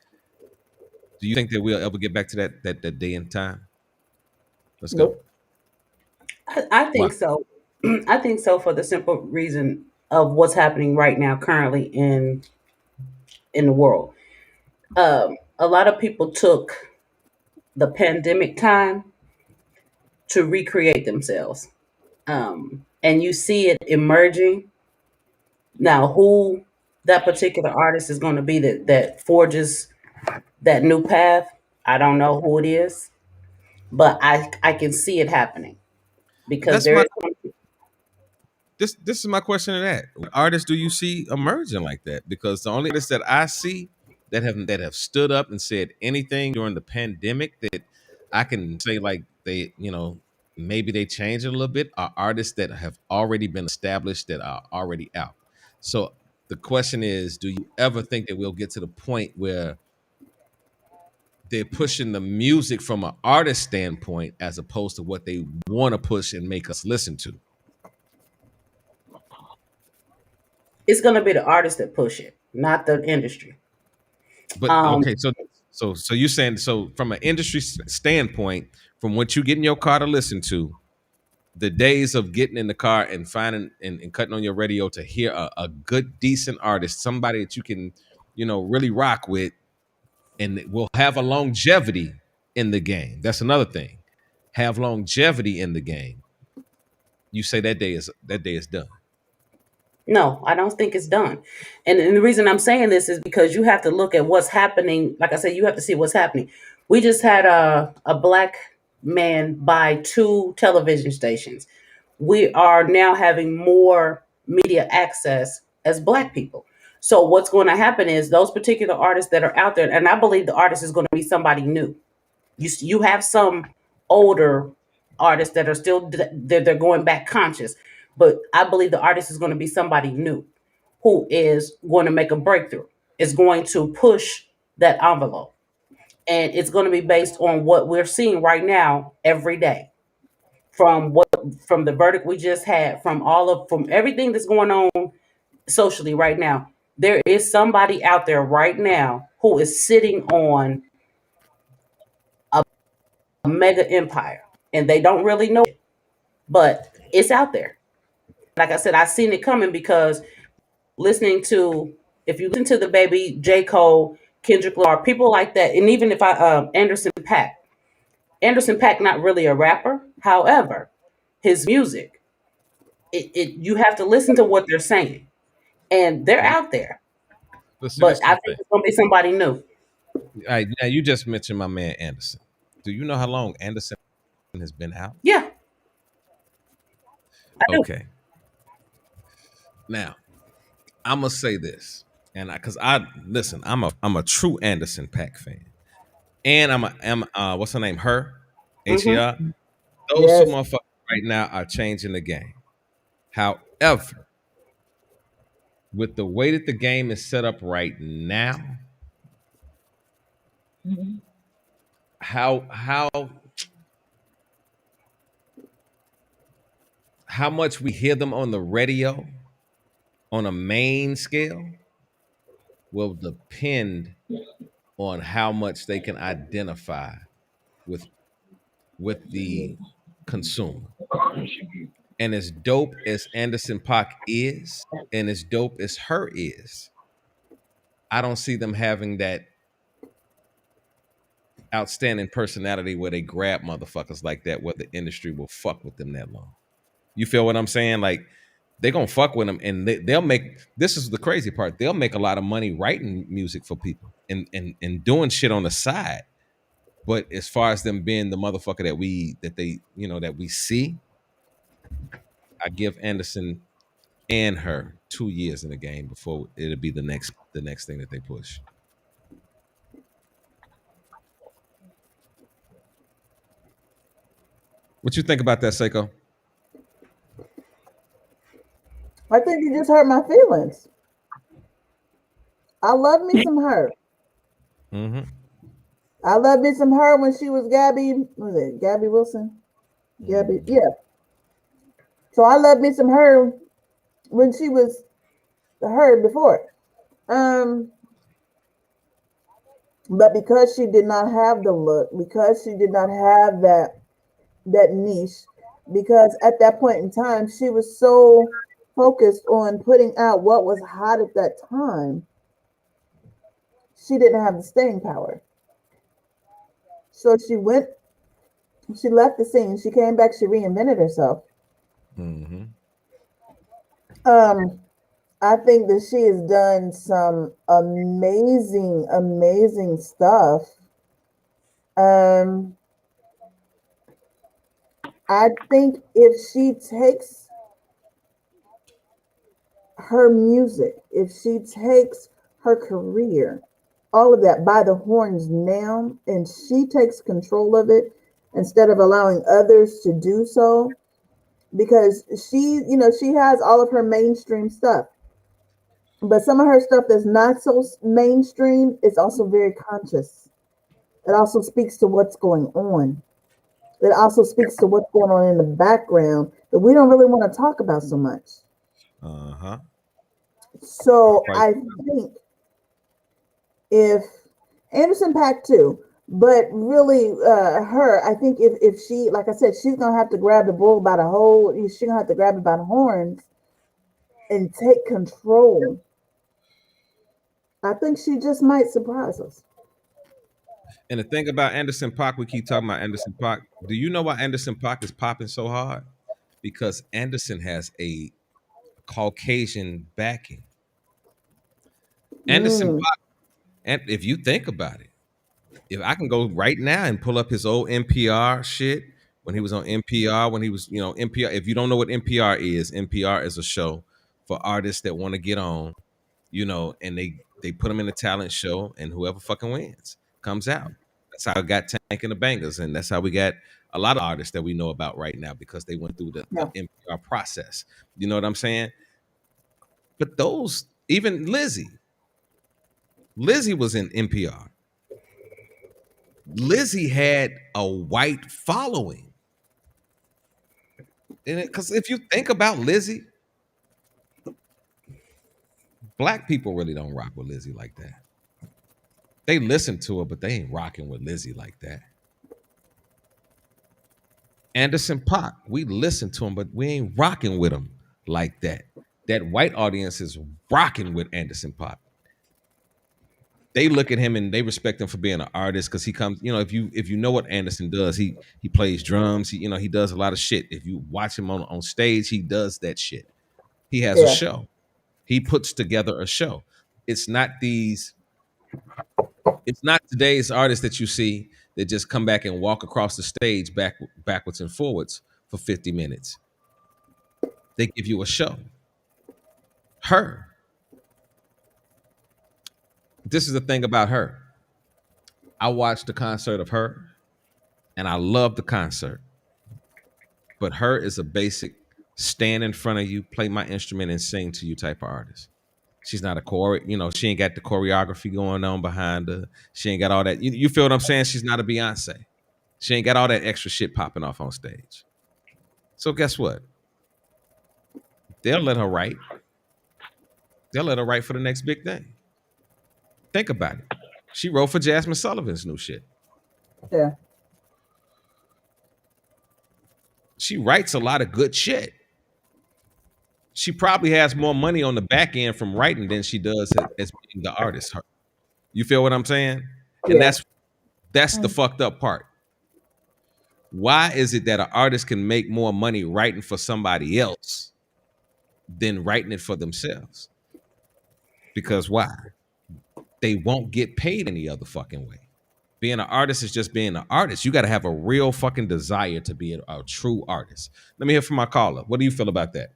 Do you think that we'll ever get back to that day and time? Let's go. Nope. I Why? think so. I think so for the simple reason of what's happening right now, currently in the world. A lot of people took the pandemic time to recreate themselves, and you see it emerging now. Who that particular artist is going to be that forges that new path, I don't know who it is, but I can see it happening because That's there my is. this is my question to that. What artists do you see emerging like that? Because the only artists that I see that have stood up and said anything during the pandemic that I can say like they, maybe they changed it a little bit are artists that have already been established that are already out. So the question is, do you ever think that we'll get to the point where they're pushing the music from an artist standpoint as opposed to what they want to push and make us listen to? It's going to be the artist that push it, not the industry. But Um, okay, so you saying, so from an industry standpoint, from what you get in your car to listen to, the days of getting in the car and finding and cutting on your radio to hear a good, decent artist, somebody that you can, really rock with, and will have a longevity in the game. That's another thing. Have longevity in the game. You say that day is done. no, I don't think it's done. And the reason I'm saying this is because you have to look at what's happening. Like I said, you have to see what's happening. We just had a black man buy two television stations. We are now having more media access as black people. So what's going to happen is those particular artists that are out there, and I believe the artist is going to be somebody new. You have some older artists that are still they're going back conscious, but I believe the artist is going to be somebody new who is going to make a breakthrough. It's going to push that envelope, and it's going to be based on what we're seeing right now every day, from the verdict we just had, from everything that's going on socially right now. There is somebody out there right now who is sitting on a mega empire, and they don't really know it, but it's out there. Like I said, I seen it coming because listening to if you listen to the baby J. Cole, Kendrick Lamar, people like that, and even if I Anderson Pack, not really a rapper. However, his music, you have to listen to what they're saying, and they're out there. Listen, But this is I the think thing. it's gonna be somebody new. All right, now you just mentioned my man Anderson. Do you know how long Anderson has been out? Yeah, I do. Okay. Now, I'm gonna say this, and because I listen, I'm a true Anderson Paak fan, and what's her name? Hmm. Her. Those two Yes. motherfuckers right now are changing the game. However, with the way that the game is set up right now, Mhm. how how much we hear them on the radio on a main scale will depend on how much they can identify with the consumer. And as dope as Anderson Paak is, and as dope as her is, I don't see them having that outstanding personality where they grab motherfuckers like that, where the industry will fuck with them that long. You feel what I'm saying? Like they're gonna fuck with them, and they'll make. This is the crazy part. They'll make a lot of money writing music for people and doing shit on the side. But as far as them being the motherfucker that we see, I give Anderson and her 2 years in the game before it'll be the next thing that they push. What you think about that, Seiko? I think you just hurt my feelings. I love me some her. Mm-hmm. I love me some her when she was Gabby. Was it Gabby Wilson? Gabby, Mm-hmm. yeah. So I love me some her when she was her before. Um, but because she did not have the look, because she did not have that niche, because at that point in time she was so focused on putting out what was hot at that time, she didn't have the staying power. So she left the scene, she came back, she reinvented herself. Mm-hmm. Um, I think that she has done some amazing, amazing stuff. Um, I think if she takes her music, if she takes her career, all of that by the horns now, and she takes control of it instead of allowing others to do so, because she has all of her mainstream stuff, but some of her stuff that's not so mainstream is also very conscious. It also speaks to what's going on. It also speaks to what's going on in the background that we don't really want to talk about so much. Uh-huh. So Quite. I think if Anderson Pack too, but really her, I think if she, like I said, she's gonna have to grab the bull by the hole. She's gonna have to grab it by the horns and take control. I think she just might surprise us. And the thing about Anderson Paak, we keep talking about Anderson Paak. Do you know why Anderson Paak is popping so hard? Because Anderson has a Caucasian backing. Anderson Mm, Paak, and if you think about it, if I can go right now and pull up his old NPR shit when he was on NPR, when he was, NPR. If you don't know what NPR is a show for artists that want to get on, and they put them in a talent show, and whoever fucking wins comes out. That's how we got Tank and the Bangers, and that's how we got a lot of artists that we know about right now because they went through the yeah. NPR process. You know what I'm saying? But those, even Lizzie was in NPR. Lizzie had a white following. Because if you think about Lizzie, black people really don't rock with Lizzie like that. They listen to her, but they ain't rocking with Lizzie like that. Anderson Paak, we listen to him, but we ain't rocking with him like that. That white audience is rocking with Anderson Paak. They look at him and they respect him for being an artist because he comes. If you know what Anderson does, he plays drums. He does a lot of shit. If you watch him on stage, he does that shit. He has a Yeah. show. He puts together a show. It's not these. It's not today's artists that you see that just come back and walk across the stage backwards and forwards for 50 minutes. They give you a show. Her. This is the thing about her. I watched the concert of her, and I love the concert. But her is a basic stand in front of you, play my instrument, and sing to you type of artist. She's not a she ain't got the choreography going on behind her. She ain't got all that. You feel what I'm saying? She's not a Beyonce. She ain't got all that extra shit popping off on stage. So guess what? They'll let her write. They'll let her write for the next big thing. Think about it. She wrote for Jasmine Sullivan's new shit. Yeah. She writes a lot of good shit. She probably has more money on the back end from writing than she does as being the artist. You feel what I'm saying? And Yeah. that's the fucked up part. Why is it that an artist can make more money writing for somebody else than writing it for themselves? Because why? They won't get paid any other fucking way. Being an artist is just being an artist. You got to have a real fucking desire to be a true artist. Let me hear from my caller. What do you feel about that?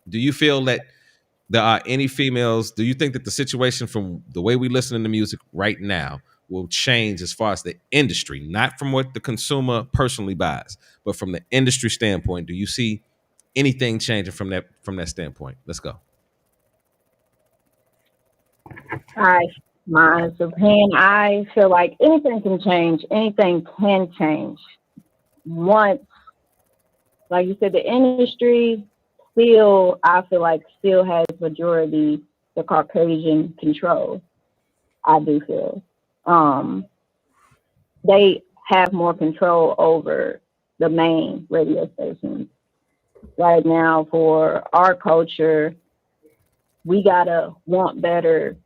Do you feel that there are any females? Do you think that the situation from the way we listen to music right now will change as far as the industry, not from what the consumer personally buys, but from the industry standpoint? Do you see anything changing from that standpoint? Let's go. My opinion, I feel like anything can change. Anything can change. Once, like you said, the industry still, I feel like, still has majority the Caucasian control. I do feel. They have more control over the main radio stations. Right now, for our culture, we gotta want better,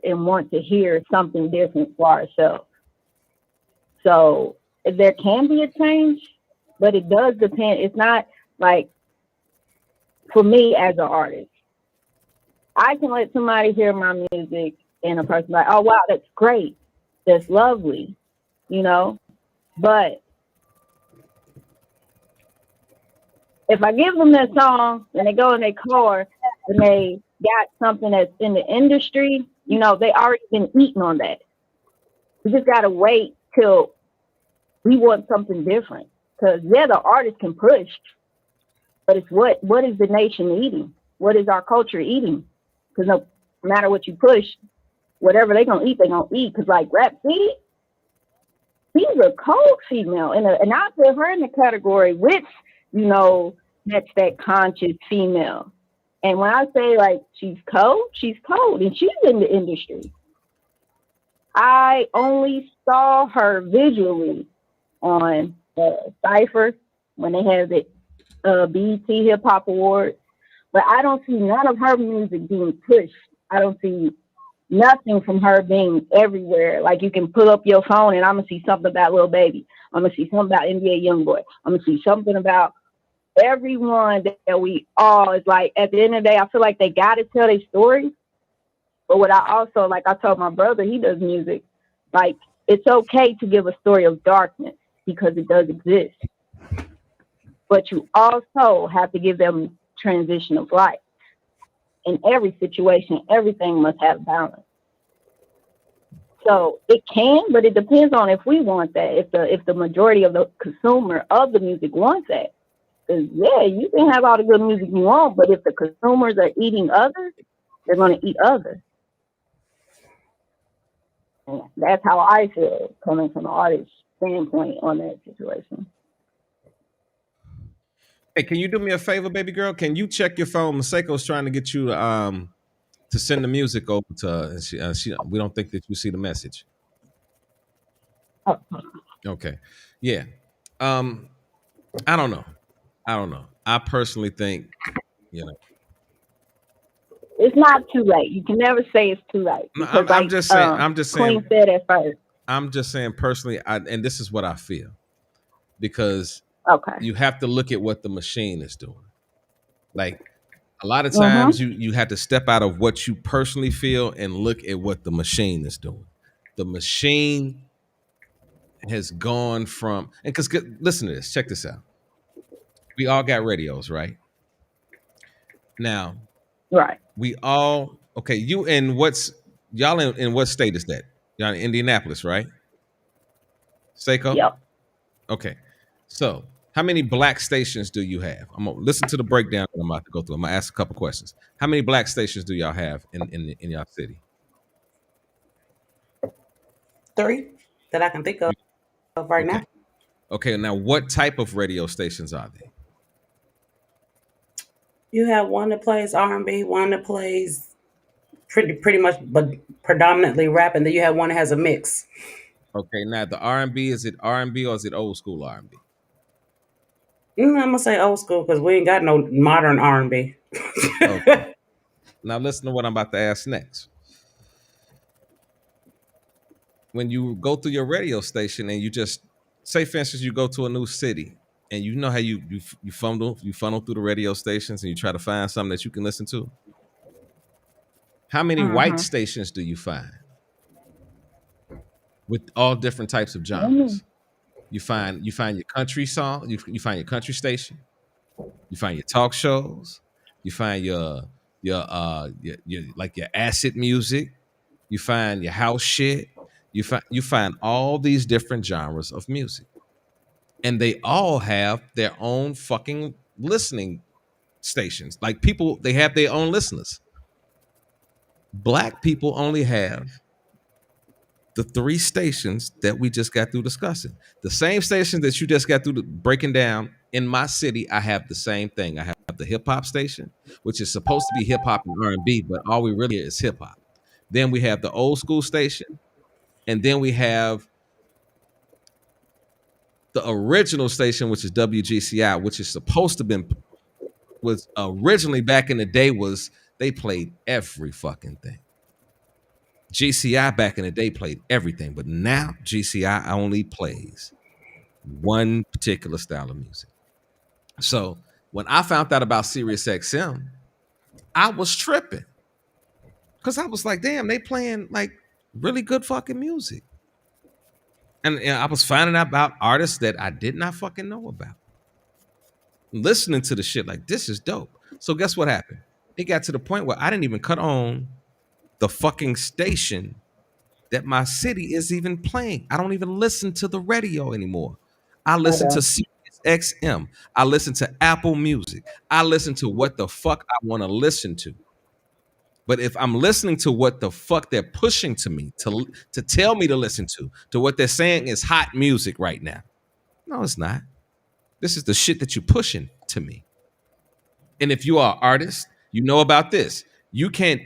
and want to hear something different for ourselves. So there can be a change, but it does depend. It's not like, for me as an artist, I can let somebody hear my music and a person like, oh wow, that's great, that's lovely, but if I give them that song and they go in their car and they got something that's in the industry, they already been eating on that. We just gotta wait till we want something different. Because the artist can push, but it's what is the nation eating? What is our culture eating? Because no matter what you push, whatever they're gonna eat, Because like Rhapsody, she's a cold female, and I put her in the category with, that's that conscious female. And when I say like she's cold, and she's in the industry. I only saw her visually on Cypher when they had the BET Hip Hop Awards, but I don't see none of her music being pushed. I don't see nothing from her being everywhere. Like, you can pull up your phone and I'm gonna see something about Lil Baby. I'm gonna see something about NBA YoungBoy. I'm gonna see something about everyone that we all is like. At the end of the day, I feel like they gotta tell their story. But what I also, like I told my brother, he does music, like, it's okay to give a story of darkness because it does exist. But you also have to give them transition of light. In every situation, everything must have balance. So it can, but it depends on if we want that. If the majority of the consumer of the music wants that. Because you can have all the good music you want, but if the consumers are eating others, they're going to eat others. And that's how I feel, coming from an artist standpoint on that situation. Hey, can you do me a favor, baby girl? Can you check your phone? Maseko's trying to get you to send the music over to her. And we don't think that you see the message. Oh. Okay. Yeah. I don't know. I personally think, it's not too late. You can never say it's too late. Because, I'm just saying. Queen said at first. I'm just saying personally, and this is what I feel, because okay, you have to look at what the machine is doing. Like, a lot of times you have to step out of what you personally feel and look at what the machine is doing. The machine has gone from, and because listen to this, check this out. We all got radios, right? Now, right. we all, okay, you, and what's y'all in what state is that? Y'all in Indianapolis, right? Seiko? Yep. Okay. So, how many black stations do you have? I'm gonna listen to the breakdown that I'm about to go through. I'm gonna ask a couple questions. How many black stations do y'all have in y'all city? 3 that I can think of right Okay. now. Okay. Now, what type of radio stations are they? You have one that plays R&B, one that plays pretty much, but predominantly rap, and then you have one that has a mix. Okay. Now, the R&B, is it R&B or is it old school R&B? I'm gonna say old school because we ain't got no modern R&B. Okay. Now, listen to what I'm about to ask next. When you go through your radio station and you just say, for instance, you go to a new city and you know how you funnel through the radio stations and you try to find something that you can listen to. How many white Mm-hmm. stations do you find with all different types of genres? You find your country song, you find your country station, you find your talk shows, you find your like your acid music, you find your house shit, you find all these different genres of music. And they all have their own fucking listening stations. Like people, they have their own listeners. Black people only have the 3 stations that we just got through discussing. The same stations that you just got through breaking down in my city, I have the same thing. I have the hip hop station, which is supposed to be hip hop and R&B, but all we really is hip hop. Then we have the old school station, and then we have the original station, which is WGCI, which is supposed to been was originally back in the day was they played every fucking thing. GCI back in the day played everything, but now GCI only plays one particular style of music. So when I found out about Sirius XM, I was tripping because I was like, damn, they playing like really good fucking music. And I was finding out about artists that I did not fucking know about. Listening to the shit like this is dope. So guess what happened? It got to the point where I didn't even cut on the fucking station that my city is even playing. I don't even listen to the radio anymore. I listen to Sirius XM. I listen to Apple Music. I listen to what the fuck I want to listen to. But if I'm listening to what the fuck they're pushing to me to tell me to listen to what they're saying is hot music right now. No, it's not. This is the shit that you're pushing to me. And if you are an artist, you know about this. You can't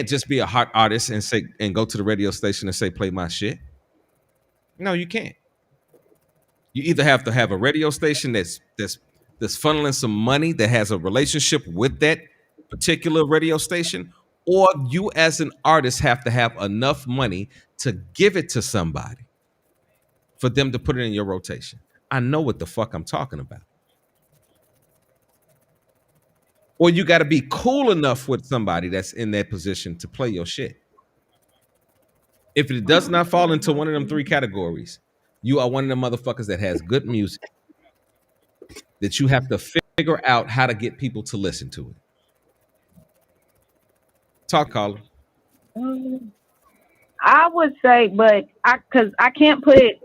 just be a hot artist and say and go to the radio station and say play my shit. No, you can't. You either have to have a radio station that's funneling some money that has a relationship with that particular radio station, or you as an artist have to have enough money to give it to somebody for them to put it in your rotation. I know what the fuck I'm talking about. Or you got to be cool enough with somebody that's in that position to play your shit. If it does not fall into one of them 3 categories, you are one of them motherfuckers that has good music that you have to figure out how to get people to listen to it. Talk, caller. I would say, but because I can't put it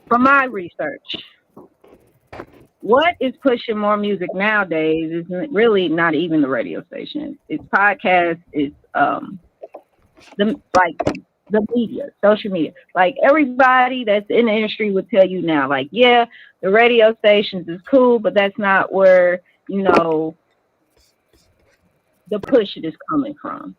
from my research. What is pushing more music nowadays is really not even the radio station. It's podcasts. It's the media, social media. Like everybody that's in the industry would tell you now. Like, yeah, the radio stations is cool, but that's not where the push is coming from.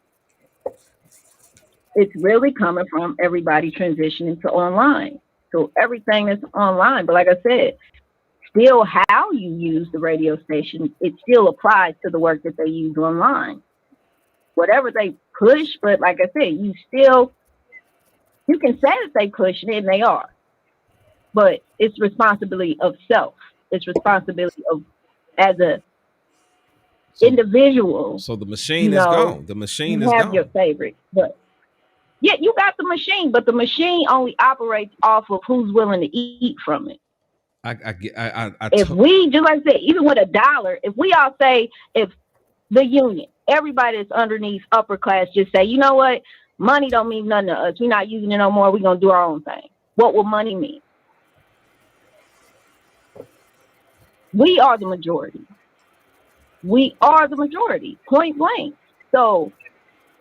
It's really coming from everybody transitioning to online. So everything that's online. But like I said, still how you use the radio station, it still applies to the work that they use online. Whatever they push, but like I said, you can say that they push it, and they are. But it's responsibility of self. It's responsibility of as a individual. So the machine is gone. The machine is have gone. your favorite, but yeah, you got the machine, but the machine only operates off of who's willing to eat from it. If we do, like I said, even with $1, if we all say, if The union. Everybody that's underneath upper class just say, you know what? Money don't mean nothing to us. We're not using it no more. We're going to do our own thing. What will money mean? We are the majority. We are the majority, point blank. So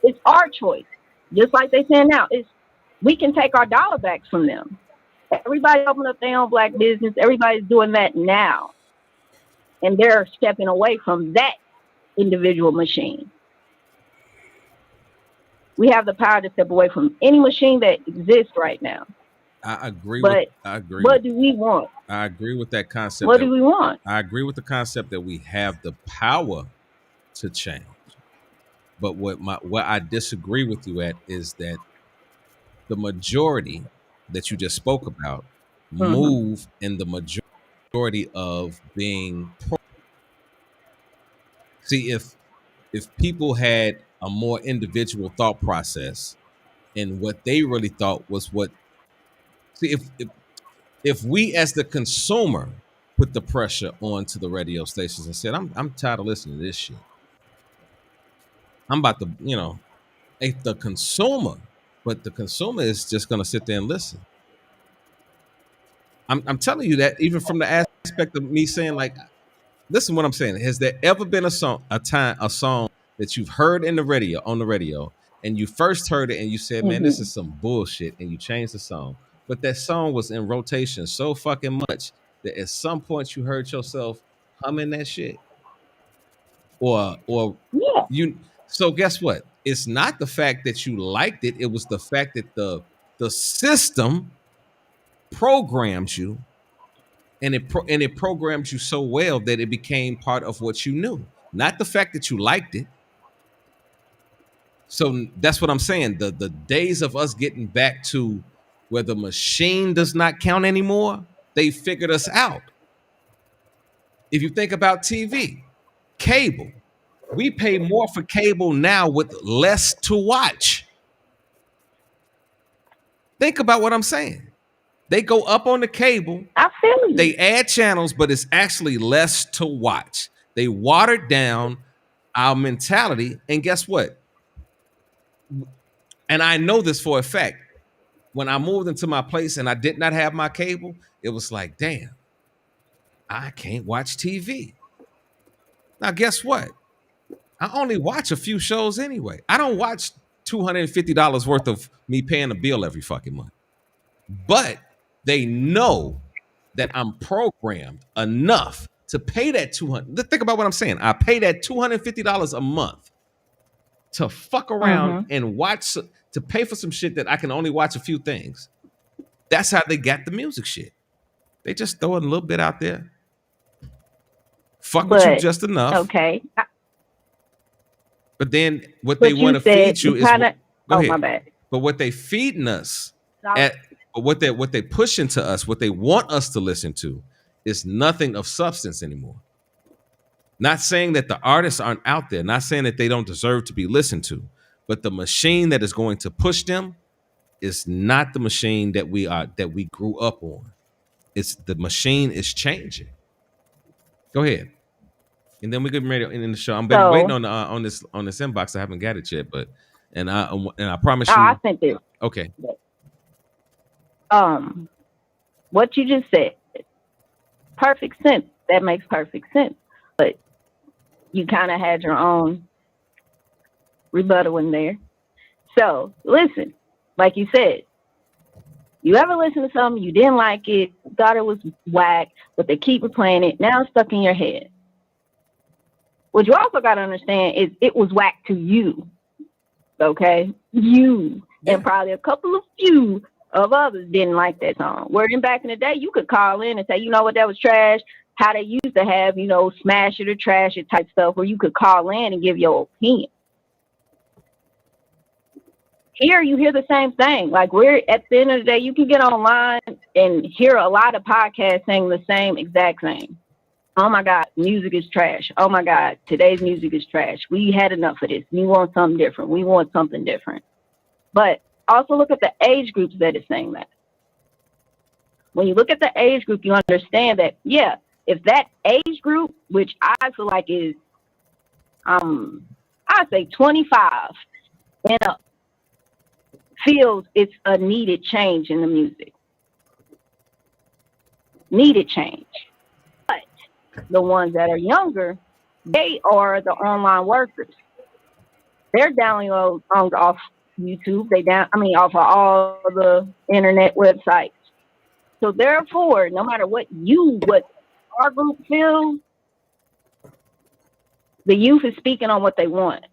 it's our choice. Just like they saying now, we can take our dollar backs from them. Everybody open up their own black business. Everybody's doing that now. And they're stepping away from that individual machine. We have the power to step away from any machine that exists right now. I agree But what do we want? I agree with that concept. What do we want? I agree with the concept that we have the power to change. But what I disagree with you at is that the majority that you just spoke about move in the majority of being see if people had a more individual thought process and what they really thought was what see if we as the consumer put the pressure onto the radio stations and said I'm tired of listening to this shit, I'm about to if the consumer, but the consumer is just going to sit there and listen. I'm telling you that even from the aspect of me saying like, listen what I'm saying. Has there ever been a song that you've heard on the radio, and you first heard it and you said, man, this is some bullshit, and you changed the song, but that song was in rotation so fucking much that at some point you heard yourself humming that shit, or you. So guess what? It's not the fact that you liked it; it was the fact that the system programs you, and it programmed you so well that it became part of what you knew. Not the fact that you liked it. So that's what I'm saying. The days of us getting back to where the machine does not count anymore, they figured us out. If you think about TV, cable, we pay more for cable now with less to watch. Think about what I'm saying. They go up on the cable. I feel you. They add channels, but it's actually less to watch. They watered down our mentality. And guess what? And I know this for a fact. When I moved into my place and I did not have my cable, it was like, damn, I can't watch TV. Now, guess what? I only watch a few shows anyway. I don't watch $250 worth of me paying a bill every fucking month. But they know that I'm programmed enough to pay that $200. Think about what I'm saying. I pay that $250 a month to fuck around and watch, to pay for some shit that I can only watch a few things. That's how they got the music shit. They just throw it a little bit out there. Fuck with you just enough. Okay. But then what they want to feed you is my bad. But what they feeding us what they pushing to us, what they want us to listen to, is nothing of substance anymore. Not saying that the artists aren't out there, not saying that they don't deserve to be listened to, but the machine that is going to push them is not the machine that we grew up on. It's the machine is changing. Go ahead, and then we get ready to end the show. I'm been waiting on this inbox. I haven't got it yet, but and I promise you. I sent it. Okay. What you just said, perfect sense. That makes perfect sense. But you kind of had your own rebuttal in there. So listen, like you said, you ever listen to something, you didn't like it, thought it was whack, but they keep replaying it. Now it's stuck in your head. What you also got to understand is it was whack to you. Okay? You and probably a couple of few of others didn't like that song. Where back in the day, you could call in and say, you know what, that was trash. How they used to have, smash it or trash it type stuff, where you could call in and give your opinion. Here, you hear the same thing. Like, we're at the end of the day, you can get online and hear a lot of podcasts saying the same exact thing. Oh my God, music is trash. Oh my God, today's music is trash. We had enough of this. We want something different. We want something different. But also look at the age groups that is saying that. When you look at the age group, you understand that, yeah, if that age group, which I feel like is I say 25 and up feels it's a needed change in the music. Needed change. But the ones that are younger, they are the online workers. They're downloading songs off YouTube. Off of all the internet websites. So therefore, no matter what our group feels, the youth is speaking on what they want.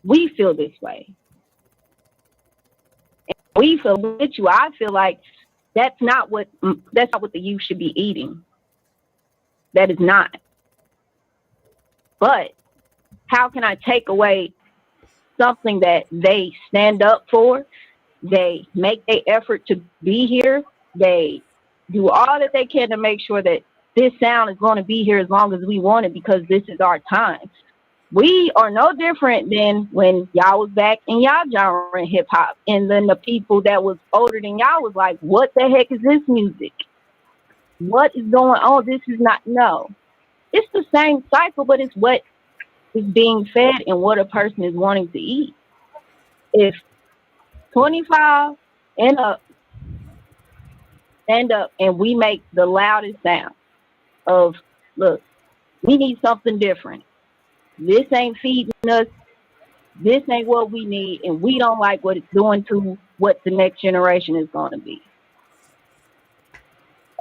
We feel this way. And we feel with you. I feel like that's not what the youth should be eating. That is not. But how can I take away something that they stand up for? They make an effort to be here. They do all that they can to make sure that this sound is going to be here as long as we want it, because this is our time. We are no different than when y'all was back in y'all genre in hip hop, and then the people that was older than y'all was like, what the heck is this music? What is going on? This is not, no. It's the same cycle, but it's what is being fed and what a person is wanting to eat. If 25 and up stand up and we make the loudest sound of, look, we need something different. This ain't feeding us. This ain't what we need, and we don't like what it's doing to what the next generation is going to be.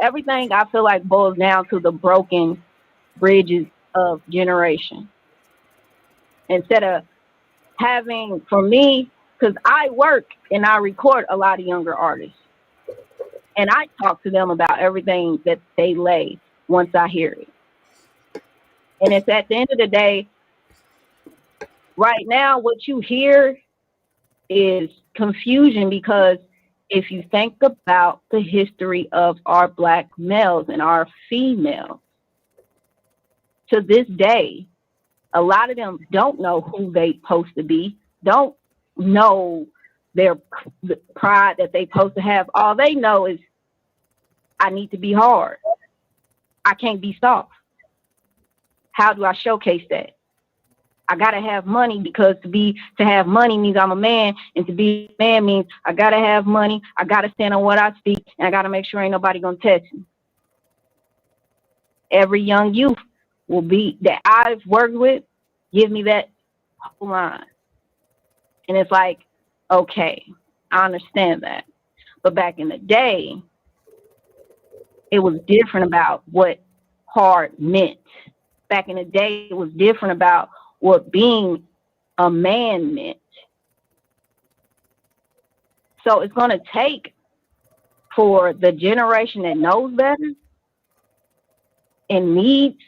Everything I feel like boils down to the broken bridges of generation. Instead of having, for me, because I work and I record a lot of younger artists, and I talk to them about everything that they lay once I hear it. And it's at the end of the day, right now, what you hear is confusion, because if you think about the history of our Black males and our females, to this day, a lot of them don't know who they supposed to be, don't know the pride that they supposed to have. All they know is, I need to be hard. I can't be soft. How do I showcase that? I gotta have money, because to have money means I'm a man, and to be a man means I gotta have money. I gotta stand on what I speak, and I gotta make sure ain't nobody gonna test me. Every young youth that I've worked with give me that whole line, and it's like, okay, I understand that, but back in the day, it was different about what hard meant. Back in the day, it was different about what being a man meant. So it's going to take for the generation that knows better and needs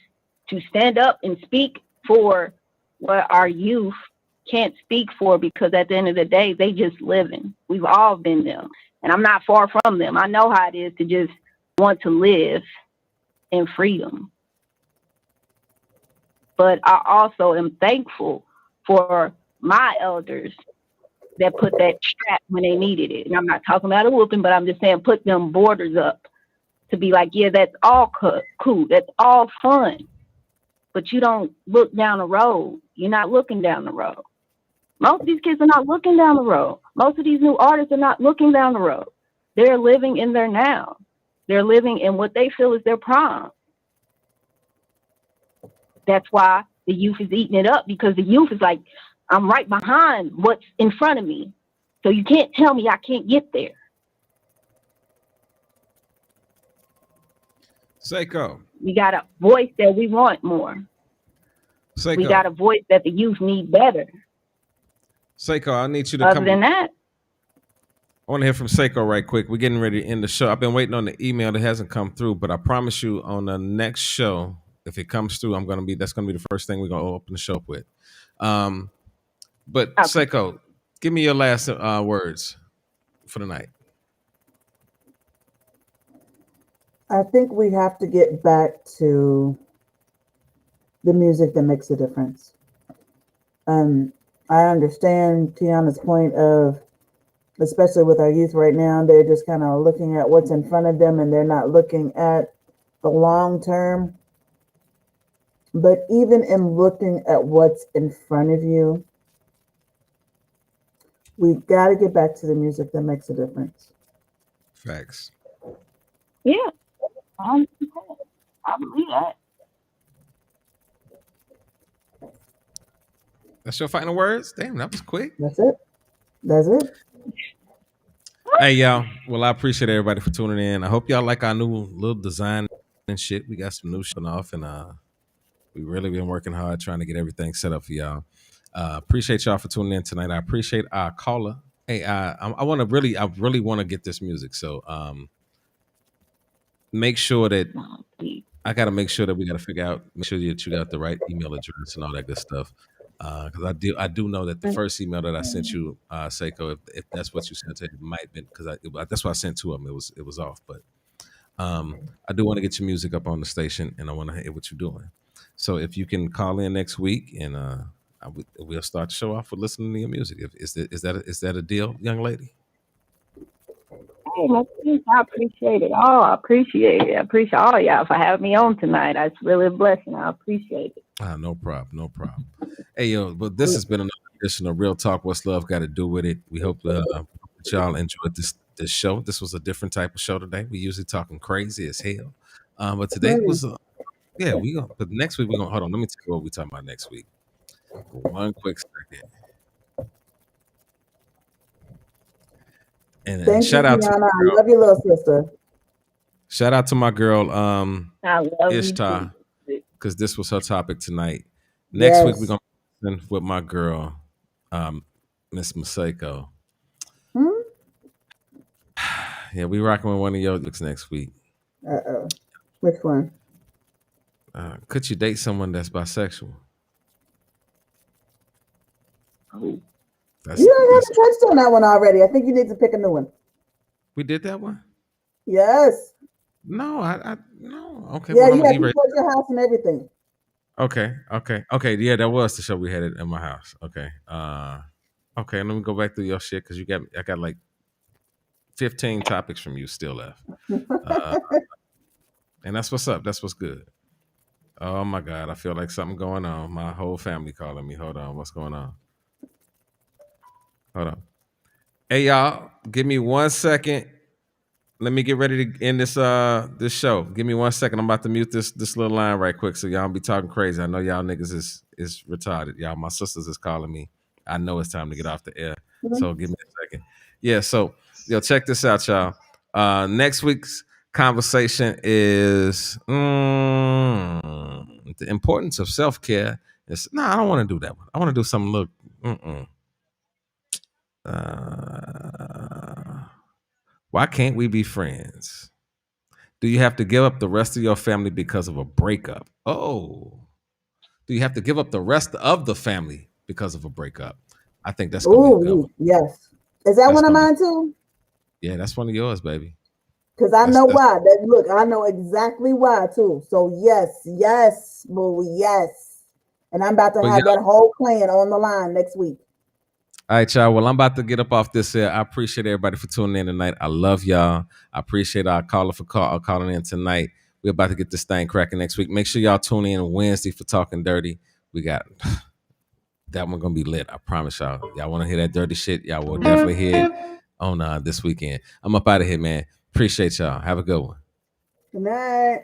to stand up and speak for what our youth can't speak for, because at the end of the day, they just living. We've all been them. And I'm not far from them. I know how it is to just want to live in freedom. But I also am thankful for my elders that put that strap when they needed it. And I'm not talking about a whooping, but I'm just saying put them borders up to be like, yeah, that's all cool. That's all fun. But you don't look down the road. You're not looking down the road. Most of these kids are not looking down the road. Most of these new artists are not looking down the road. They're living in their now. They're living in what they feel is their prime. That's why the youth is eating it up, because the youth is like, I'm right behind what's in front of me. So you can't tell me I can't get there. Seiko. We got a voice that we want more. Seiko. We got a voice that the youth need better. Seiko, I need you to Other come. than that, I want to hear from Seiko right quick. We're getting ready to end the show. I've been waiting on the email that hasn't come through, but I promise you on the next show, if it comes through, that's gonna be the first thing we're gonna open the show up with. But okay. Seiko, give me your last words for the night. I think we have to get back to the music that makes a difference. I understand Tiana's point of, especially with our youth right now, they're just kind of looking at what's in front of them and they're not looking at the long term. But even in looking at what's in front of you, we got to get back to the music that makes a difference. Facts. Yeah, 100%. I believe that. That's your final words? Damn, that was quick. That's it. That's it. Hey y'all. Well, I appreciate everybody for tuning in. I hope y'all like our new little design and shit. We got some new shit off, and we really been working hard trying to get everything set up for y'all. Appreciate y'all for tuning in tonight. I appreciate our caller. Hey, I want to really, I really want to get this music. So make sure that I got to make sure that we got to figure out, make sure that you got the right email address and all that good stuff. Because I do know that the first email that I sent you, Seiko, if that's what you sent, it might have been because that's why I sent two of them. It was off, but I do want to get your music up on the station, and I want to hear what you're doing. So if you can call in next week, and we'll start the show off with listening to your music. Is that a deal, young lady? Hey, I appreciate it. Oh, I appreciate it. I appreciate all y'all for having me on tonight. That's really a blessing. I appreciate it. No problem, no problem. Hey yo, but this has been another edition of Real Talk. What's love got to do with it? We hope that y'all enjoyed this show. This was a different type of show today. We usually talking crazy as hell, but today was yeah. We gonna but next week we gonna hold on. Let me tell you what we talking about next week. One quick second. And Thank shout you, out to Tiana. I love your little sister. shout out to my girl I love Ishtar, you. because this was her topic tonight. Next week we're Yes. gonna be with my girl, Miss Maseko. Hmm? Yeah, we rocking with one of your looks next week. Uh-oh. Which one? Could you date someone that's bisexual? Oh, That's, You don't have that's to touch on that one already. I think you need to pick a new one. we did that one. Yes. No, I no. Okay, Yeah, well I'm you gonna have to erase. touch your house and everything. Okay. Yeah, that was the show we had it in my house. Okay. Okay. Let me go back through your shit because I got like 15 topics from you still left, and that's what's up. That's what's good. Oh my God, I feel like something going on. My whole family calling me. Hold on, what's going on? Hold on. Hey y'all, give me 1 second. Let me get ready to end this show. Give me 1 second. I'm about to mute this little line right quick so y'all don't be talking crazy. I know y'all niggas is retarded. Y'all, my sisters is calling me. I know it's time to get off the air. So give me a second. Yeah, so check this out, y'all. Next week's conversation is the importance of self-care. I don't want to do that one. I want to do something look. Why can't we be friends? Do you have to give up the rest of your family because of a breakup? Oh, do you have to give up the rest of the family because of a breakup? I think that's gonna be a good Ooh, one. yes. Is that That's one of gonna be mine too? yeah, that's one of yours, baby. Because I That's know why. Look, I know exactly why too. So yes, boo, yes. And I'm about to but yeah. have that whole plan on the line next week. All right, y'all. Well, I'm about to get up off this here. I appreciate everybody for tuning in tonight. I love y'all. I appreciate our caller for calling in tonight. We're about to get this thing cracking next week. Make sure y'all tune in Wednesday for Talking Dirty. We got that one gonna be lit. I promise y'all. Y'all want to hear that dirty shit? Y'all will definitely hear it on this weekend. I'm up out of here, man. Appreciate y'all. Have a good one. Good night.